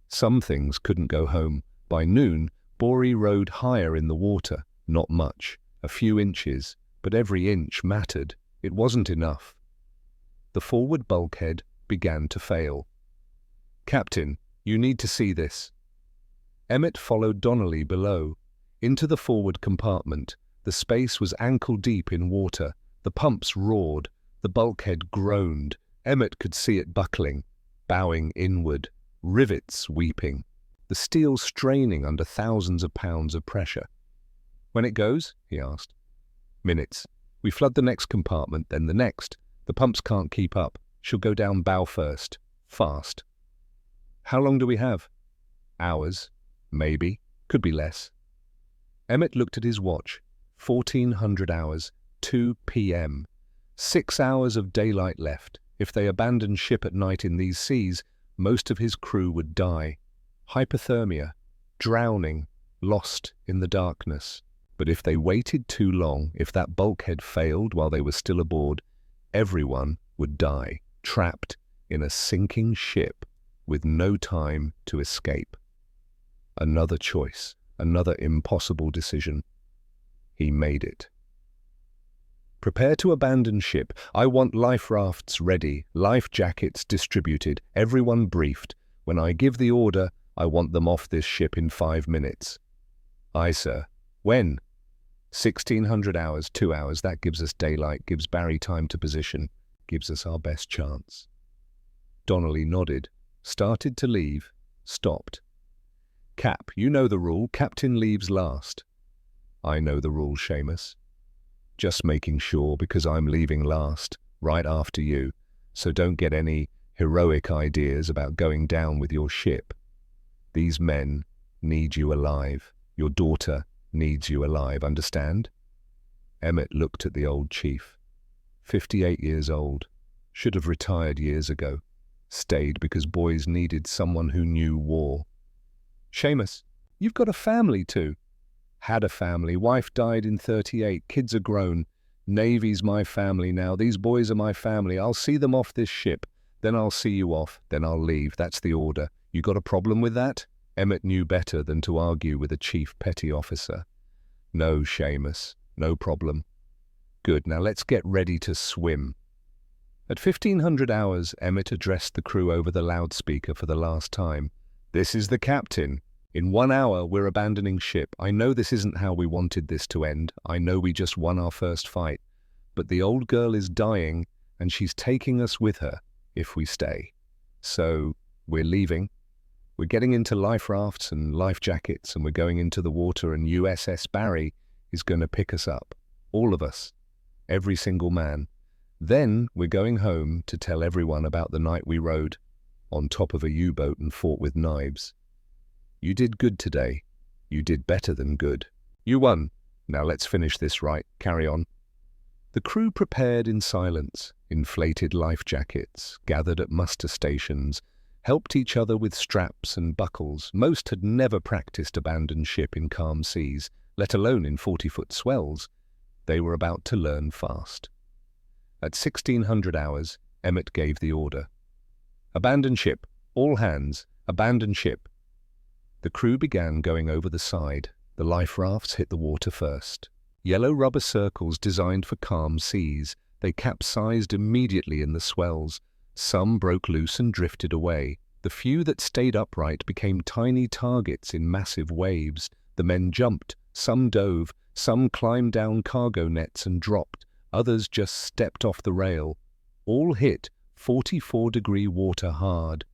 Some things couldn't go home. By noon, Bory rode higher in the water. Not much, a few inches, but every inch mattered. It wasn't enough. The forward bulkhead began to fail. "Captain, you need to see this." Emmett followed Donnelly below. Into the forward compartment. The space was ankle-deep in water. The pumps roared. The bulkhead groaned. Emmett could see it buckling, bowing inward, rivets weeping, the steel straining under thousands of pounds of pressure. "When it goes?" he asked. "Minutes. We flood the next compartment, then the next. The pumps can't keep up. She'll go down bow first. Fast." "How long do we have?" "Hours. Maybe. Could be less." Emmett looked at his watch. 1400 hours. 2 p.m. 6 hours of daylight left. If they abandoned ship at night in these seas, most of his crew would die. Hypothermia. Drowning. Lost in the darkness. But if they waited too long, if that bulkhead failed while they were still aboard, everyone would die, trapped in a sinking ship with no time to escape. Another choice, another impossible decision. He made it. "Prepare to abandon ship. I want life rafts ready, life jackets distributed, everyone briefed. When I give the order, I want them off this ship in 5 minutes." "Aye, sir." "When?" 1600 hours, 2 hours. That gives us daylight, gives Barry time to position. gives us our best chance. Donnelly nodded, started to leave, stopped. Cap, you know the rule. Captain leaves last. I know the rule, Seamus. Just making sure because I'm leaving last, right after you, so don't get any heroic ideas about going down with your ship. These men need you alive. Your daughter needs you alive, understand? Emmett looked at the old chief. 58 years old. Should have retired years ago. Stayed because boys needed someone who knew war. Seamus, you've got a family too. Had a family. Wife died in 38. Kids are grown. Navy's my family now. These boys are my family. I'll see them off this ship. Then I'll see you off. Then I'll leave. That's the order. You got a problem with that? Emmett knew better than to argue with a chief petty officer. No, Seamus. No problem. Good. Now let's get ready to swim. At 1500 hours, Emmett addressed the crew over the loudspeaker for the last time. This is the captain. In 1 hour, we're abandoning ship. I know this isn't how we wanted this to end. I know we just won our first fight. But the old girl is dying, and she's taking us with her, if we stay. So, we're leaving. We're getting into life rafts and life jackets, and we're going into the water, and USS Barry is going to pick us up. All of us. Every single man. Then, we're going home to tell everyone about the night we rode on top of a U-boat and fought with knives. You did good today. You did better than good. You won. Now let's finish this right. Carry on. The crew prepared in silence, inflated life jackets, gathered at muster stations, helped each other with straps and buckles. Most had never practiced abandoned ship in calm seas, let alone in 40-foot swells. They were about to learn fast. At 1600 hours, Emmett gave the order. Abandon ship. All hands. Abandon ship. The crew began going over the side. The life rafts hit the water first. Yellow rubber circles designed for calm seas. They capsized immediately in the swells. Some broke loose and drifted away. The few that stayed upright became tiny targets in massive waves. The men jumped. Some dove. Some climbed down cargo nets and dropped. Others just stepped off the rail. All hit 44-degree water hard.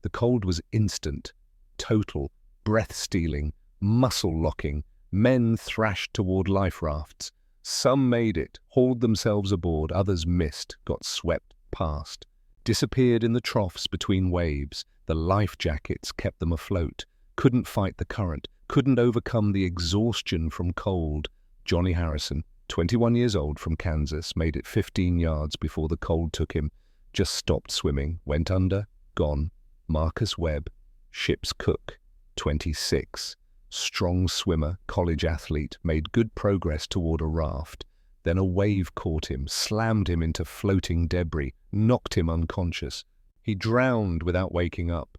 The cold was instant, total, breath-stealing, muscle-locking. Men thrashed toward life rafts. Some made it, hauled themselves aboard. Others missed, got swept past, disappeared in the troughs between waves. The life jackets kept them afloat, couldn't fight the current, couldn't overcome the exhaustion from cold. Johnny Harrison, 21 years old from Kansas, made it 15 yards before the cold took him. Just stopped swimming, went under, gone. Marcus Webb, ship's cook, 26, strong swimmer, college athlete, made good progress toward a raft. Then a wave caught him, slammed him into floating debris, knocked him unconscious. He drowned without waking up.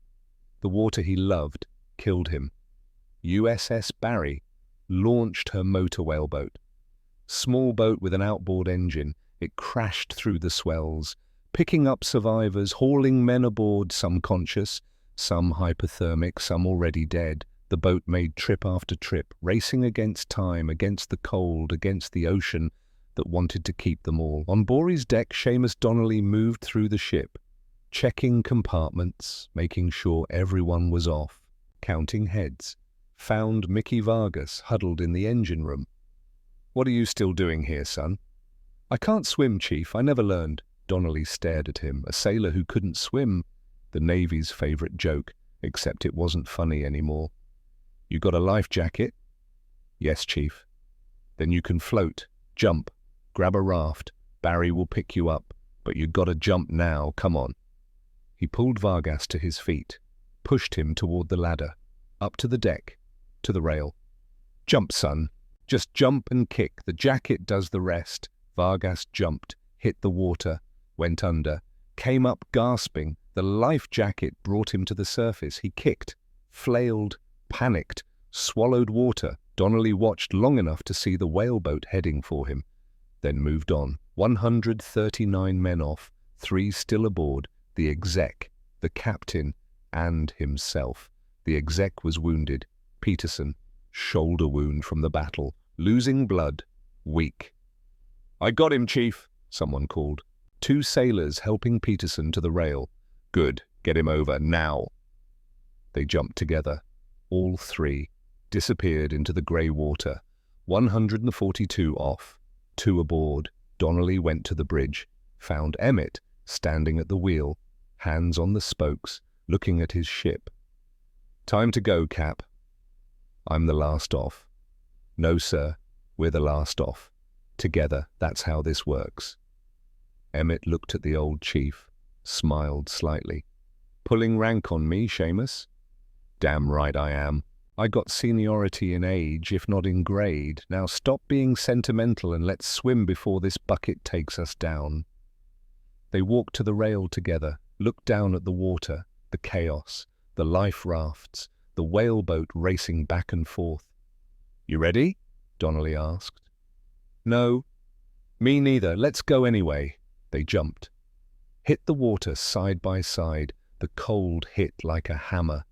The water he loved killed him. USS Barry launched her motor whaleboat. Small boat with an outboard engine, it crashed through the swells, picking up survivors, hauling men aboard, some conscious, some hypothermic, some already dead. The boat made trip after trip, racing against time, against the cold, against the ocean that wanted to keep them all. On Bory's deck, Seamus Donnelly moved through the ship, checking compartments, making sure everyone was off, counting heads. Found Mickey Vargas huddled in the engine room. "What are you still doing here, son?" "I can't swim, Chief. I never learned." Donnelly stared at him, a sailor who couldn't swim, the Navy's favorite joke, except it wasn't funny anymore. "You got a life jacket?" "Yes, Chief." "Then you can float, jump, grab a raft. Barry will pick you up, but you gotta jump now, come on." He pulled Vargas to his feet, pushed him toward the ladder, up to the deck, to the rail. "Jump, son. Just jump and kick. The jacket does the rest." Vargas jumped, hit the water, went under, came up gasping. The life jacket brought him to the surface. He kicked, flailed, panicked, swallowed water. Donnelly watched long enough to see the whaleboat heading for him, then moved on. 139 men off, 3 still aboard, the exec, the captain, and himself. The exec was wounded. Peterson, shoulder wound from the battle, losing blood, weak. "I got him, Chief," someone called. 2 sailors helping Peterson to the rail. Good, get him over, now. They jumped together. All 3 disappeared into the grey water. 142 off, 2 aboard. Donnelly went to the bridge, found Emmett standing at the wheel, hands on the spokes, looking at his ship. Time to go, Cap. I'm the last off. No, sir, we're the last off. Together, that's how this works. Emmett looked at the old chief, smiled slightly. Pulling rank on me, Seamus? Damn right I am. I got seniority in age, if not in grade. Now stop being sentimental and let's swim before this bucket takes us down. They walked to the rail together, looked down at the water, the chaos, the life rafts, the whaleboat racing back and forth. You ready? Donnelly asked. No. Me neither. Let's go anyway. They jumped. Hit the water side by side. The cold hit like a hammer.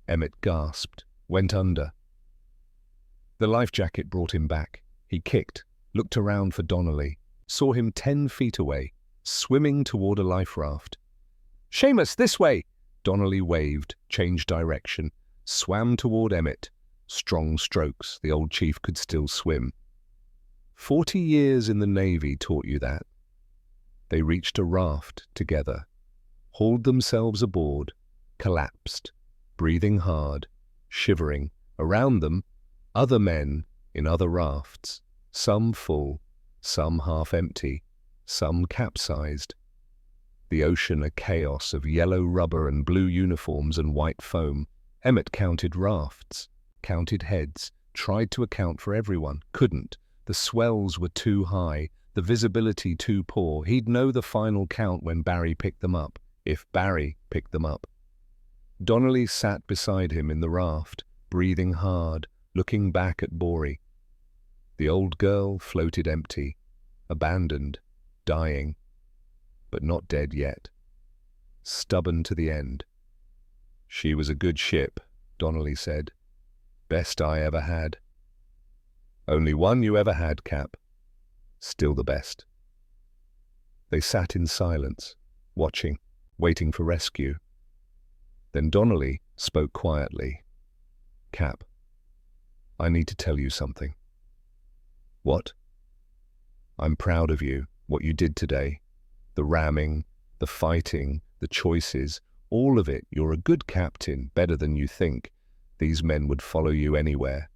Emmett gasped, went under. The life jacket brought him back. He kicked, looked around for Donnelly, saw him 10 feet away, swimming toward a life raft. Seamus, this way! Donnelly waved, changed direction, swam toward Emmett. Strong strokes, the old chief could still swim. 40 years in the Navy taught you that. They reached a raft together, hauled themselves aboard, collapsed, breathing hard, shivering. Around them, other men in other rafts, some full, some half empty, some capsized. The ocean a chaos of yellow rubber and blue uniforms and white foam. Emmett counted rafts, counted heads, tried to account for everyone, couldn't. The swells were too high, the visibility too poor. He'd know the final count when Barry picked them up, if Barry picked them up. Donnelly sat beside him in the raft, breathing hard, looking back at Bory. The old girl floated empty, abandoned, dying, but not dead yet. Stubborn to the end. She was a good ship, Donnelly said. Best I ever had. Only one you ever had, Cap. Still the best. They sat in silence, watching, waiting for rescue. Then Donnelly spoke quietly. Cap, I need to tell you something. What? I'm proud of you, what you did today. The ramming, the fighting, the choices, all of it. You're a good captain, better than you think. These men would follow you anywhere.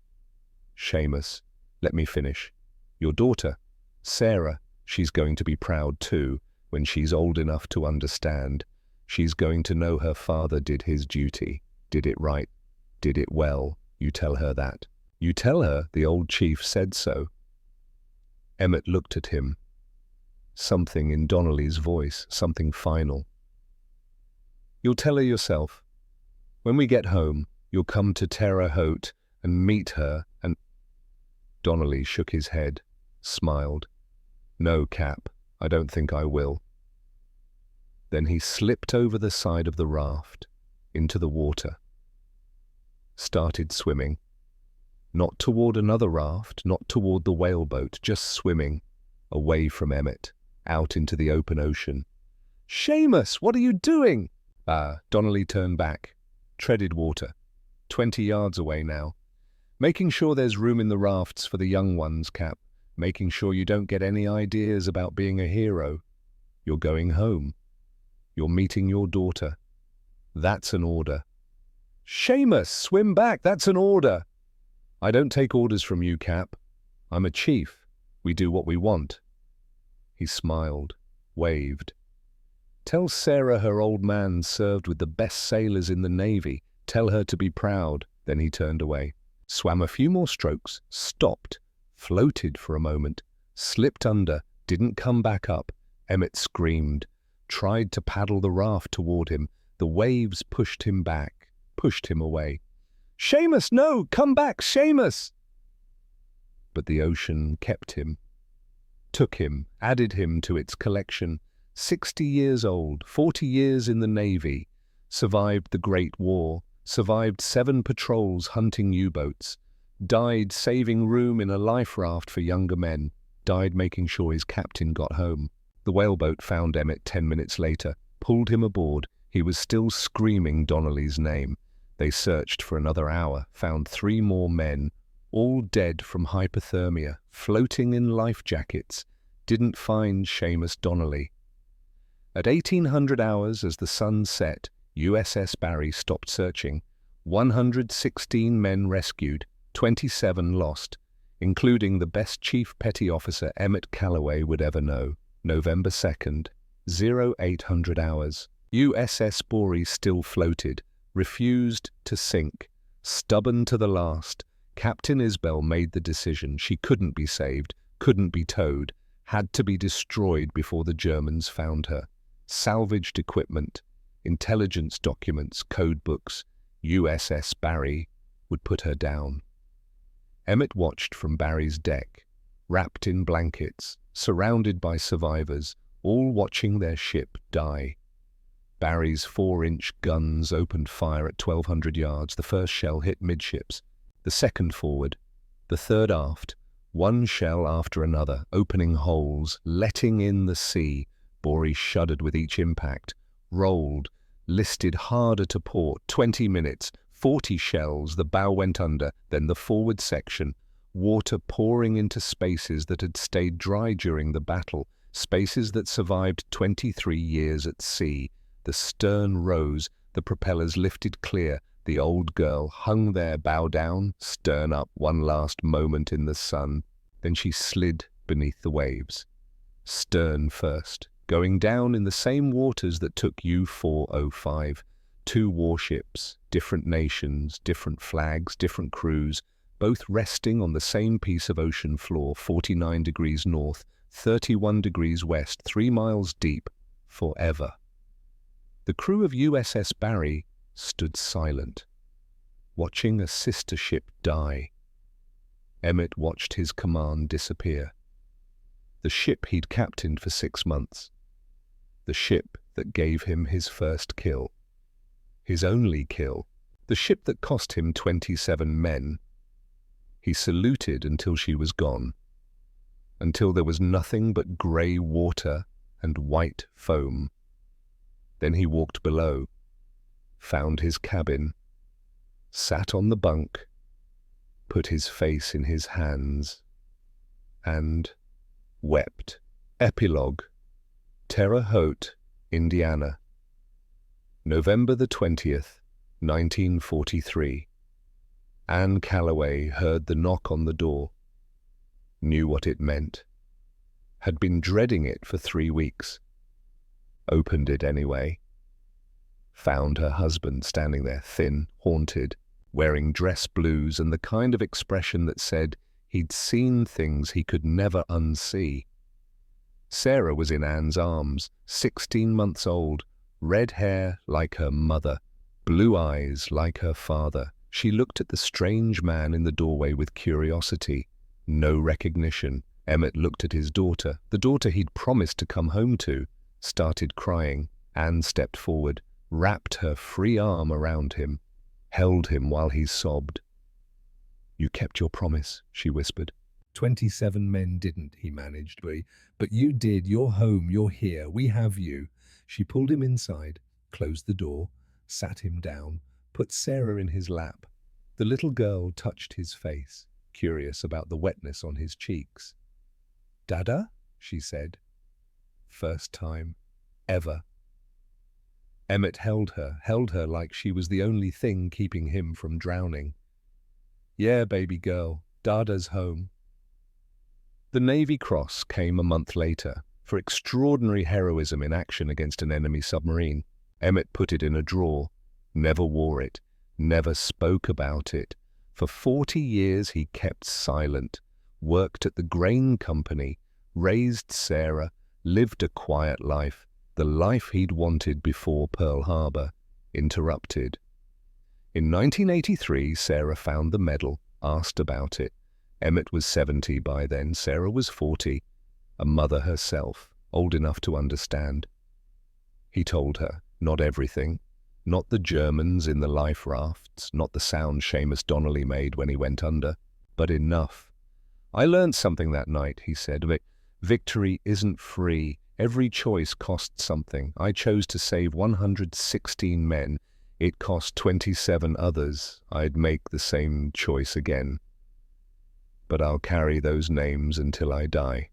Seamus, let me finish. Your daughter, Sarah, she's going to be proud too, when she's old enough to understand. She's going to know her father did his duty, did it right, did it well. You tell her that. You tell her the old chief said so. Emmett looked at him. Something in Donnelly's voice, something final. You'll tell her yourself. When we get home, you'll come to Terre Haute and meet her and... Donnelly shook his head, smiled. No, Cap, I don't think I will. Then he slipped over the side of the raft, into the water. Started swimming. Not toward another raft, not toward the whaleboat, just swimming, away from Emmett, out into the open ocean. Seamus, what are you doing? Donnelly turned back, treaded water, 20 yards away now. Making sure there's room in the rafts for the young ones, Cap. Making sure you don't get any ideas about being a hero. You're going home. You're meeting your daughter. That's an order. Seamus, swim back, that's an order. I don't take orders from you, Cap. I'm a chief. We do what we want. He smiled, waved. Tell Sarah her old man served with the best sailors in the Navy. Tell her to be proud. Then he turned away, swam a few more strokes, stopped, floated for a moment, slipped under, didn't come back up. Emmett screamed, tried to paddle the raft toward him. The waves pushed him back, pushed him away. Seamus, no! Come back, Seamus! But the ocean kept him, took him, added him to its collection. 60 years old, 40 years in the Navy, survived the Great War, survived 7 patrols hunting U-boats, died saving room in a life raft for younger men, died making sure his captain got home. The whaleboat found Emmett 10 minutes later, pulled him aboard. He was still screaming Donnelly's name. They searched for another hour, found 3 more men, all dead from hypothermia, floating in life jackets. Didn't find Seamus Donnelly. At 1800 hours, as the sun set, USS Barry stopped searching. 116 men rescued, 27 lost, including the best Chief Petty Officer Emmett Callaway would ever know. November 2nd, 0800 hours. USS Bory still floated, refused to sink. Stubborn to the last, Captain Isbell made the decision. She couldn't be saved, couldn't be towed, had to be destroyed before the Germans found her. Salvaged equipment, intelligence documents, code books. USS Barry would put her down. Emmett watched from Barry's deck, wrapped in blankets, surrounded by survivors, all watching their ship die. Barry's 4-inch guns opened fire at 1,200 yards. The first shell hit midships, the second forward, the third aft, one shell after another, opening holes, letting in the sea. Bory shuddered with each impact, rolled, listed harder to port. 20 minutes, 40 shells, the bow went under, then the forward section, water pouring into spaces that had stayed dry during the battle, spaces that survived 23 years at sea. The stern rose, the propellers lifted clear. The old girl hung there, bow down, stern up, one last moment in the sun. Then she slid beneath the waves. Stern first, going down in the same waters that took U-405. 2 warships, different nations, different flags, different crews, both resting on the same piece of ocean floor, 49 degrees north, 31 degrees west, 3 miles deep, forever. The crew of USS Barry stood silent, watching a sister ship die. Emmett watched his command disappear. The ship he'd captained for 6 months. The ship that gave him his first kill. His only kill. The ship that cost him 27 men. He saluted until she was gone. Until there was nothing but grey water and white foam. Then he walked below, found his cabin, sat on the bunk, put his face in his hands, and wept. Epilogue. Terre Haute, Indiana. November the 20th, 1943. Anne Callaway heard the knock on the door, knew what it meant, had been dreading it for 3 weeks. Opened it anyway. Found her husband standing there, thin, haunted, wearing dress blues and the kind of expression that said he'd seen things he could never unsee. Sarah was in Anne's arms, 16 months old, red hair like her mother, blue eyes like her father. She looked at the strange man in the doorway with curiosity, no recognition. Emmett looked at his daughter, the daughter he'd promised to come home to, started crying. Anne stepped forward, wrapped her free arm around him, held him while he sobbed. "You kept your promise," she whispered. 27 men didn't, he managed, but you did. You're home, you're here, we have you. She pulled him inside, closed the door, sat him down, put Sarah in his lap. The little girl touched his face, curious about the wetness on his cheeks. "Dada?" she said. First time, ever. Emmett held her like she was the only thing keeping him from drowning. "Yeah, baby girl, Dada's home." The Navy Cross came a month later for extraordinary heroism in action against an enemy submarine. Emmett put it in a drawer, never wore it, never spoke about it. For 40 years he kept silent, worked at the grain company, raised Sarah, lived a quiet life, the life he'd wanted before Pearl Harbor, interrupted. In 1983, Sarah found the medal, asked about it. Emmett was 70 by then, Sarah was 40, a mother herself, old enough to understand. He told her, not everything, not the Germans in the life rafts, not the sound Seamus Donnelly made when he went under, but enough. "I learned something that night," he said. "Victory isn't free. Every choice cost something. I chose to save 116 men. It cost 27 others. I'd make the same choice again. But I'll carry those names until I die.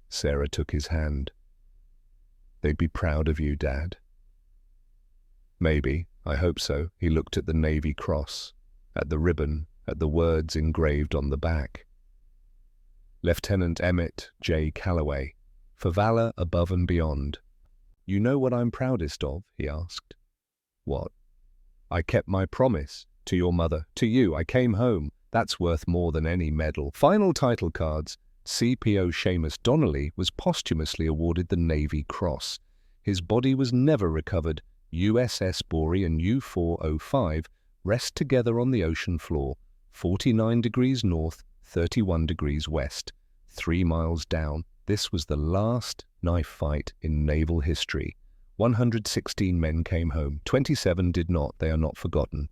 Sarah took his hand. They'd be proud of you, Dad. Maybe, I hope so. He looked at the Navy Cross, at the ribbon, at the words engraved on the back. Lieutenant Emmett J. Calloway, for valor above and beyond. You know what I'm proudest of? He asked. What? I kept my promise. To your mother, to you. I came home. That's worth more than any medal. Final title cards. CPO Seamus Donnelly was posthumously awarded the Navy Cross. His body was never recovered. USS Bory and U-405 rest together on the ocean floor, 49 degrees north, 31 degrees west, 3 miles down. This was the last knife fight in naval history. 116 men came home. 27 did not. They are not forgotten.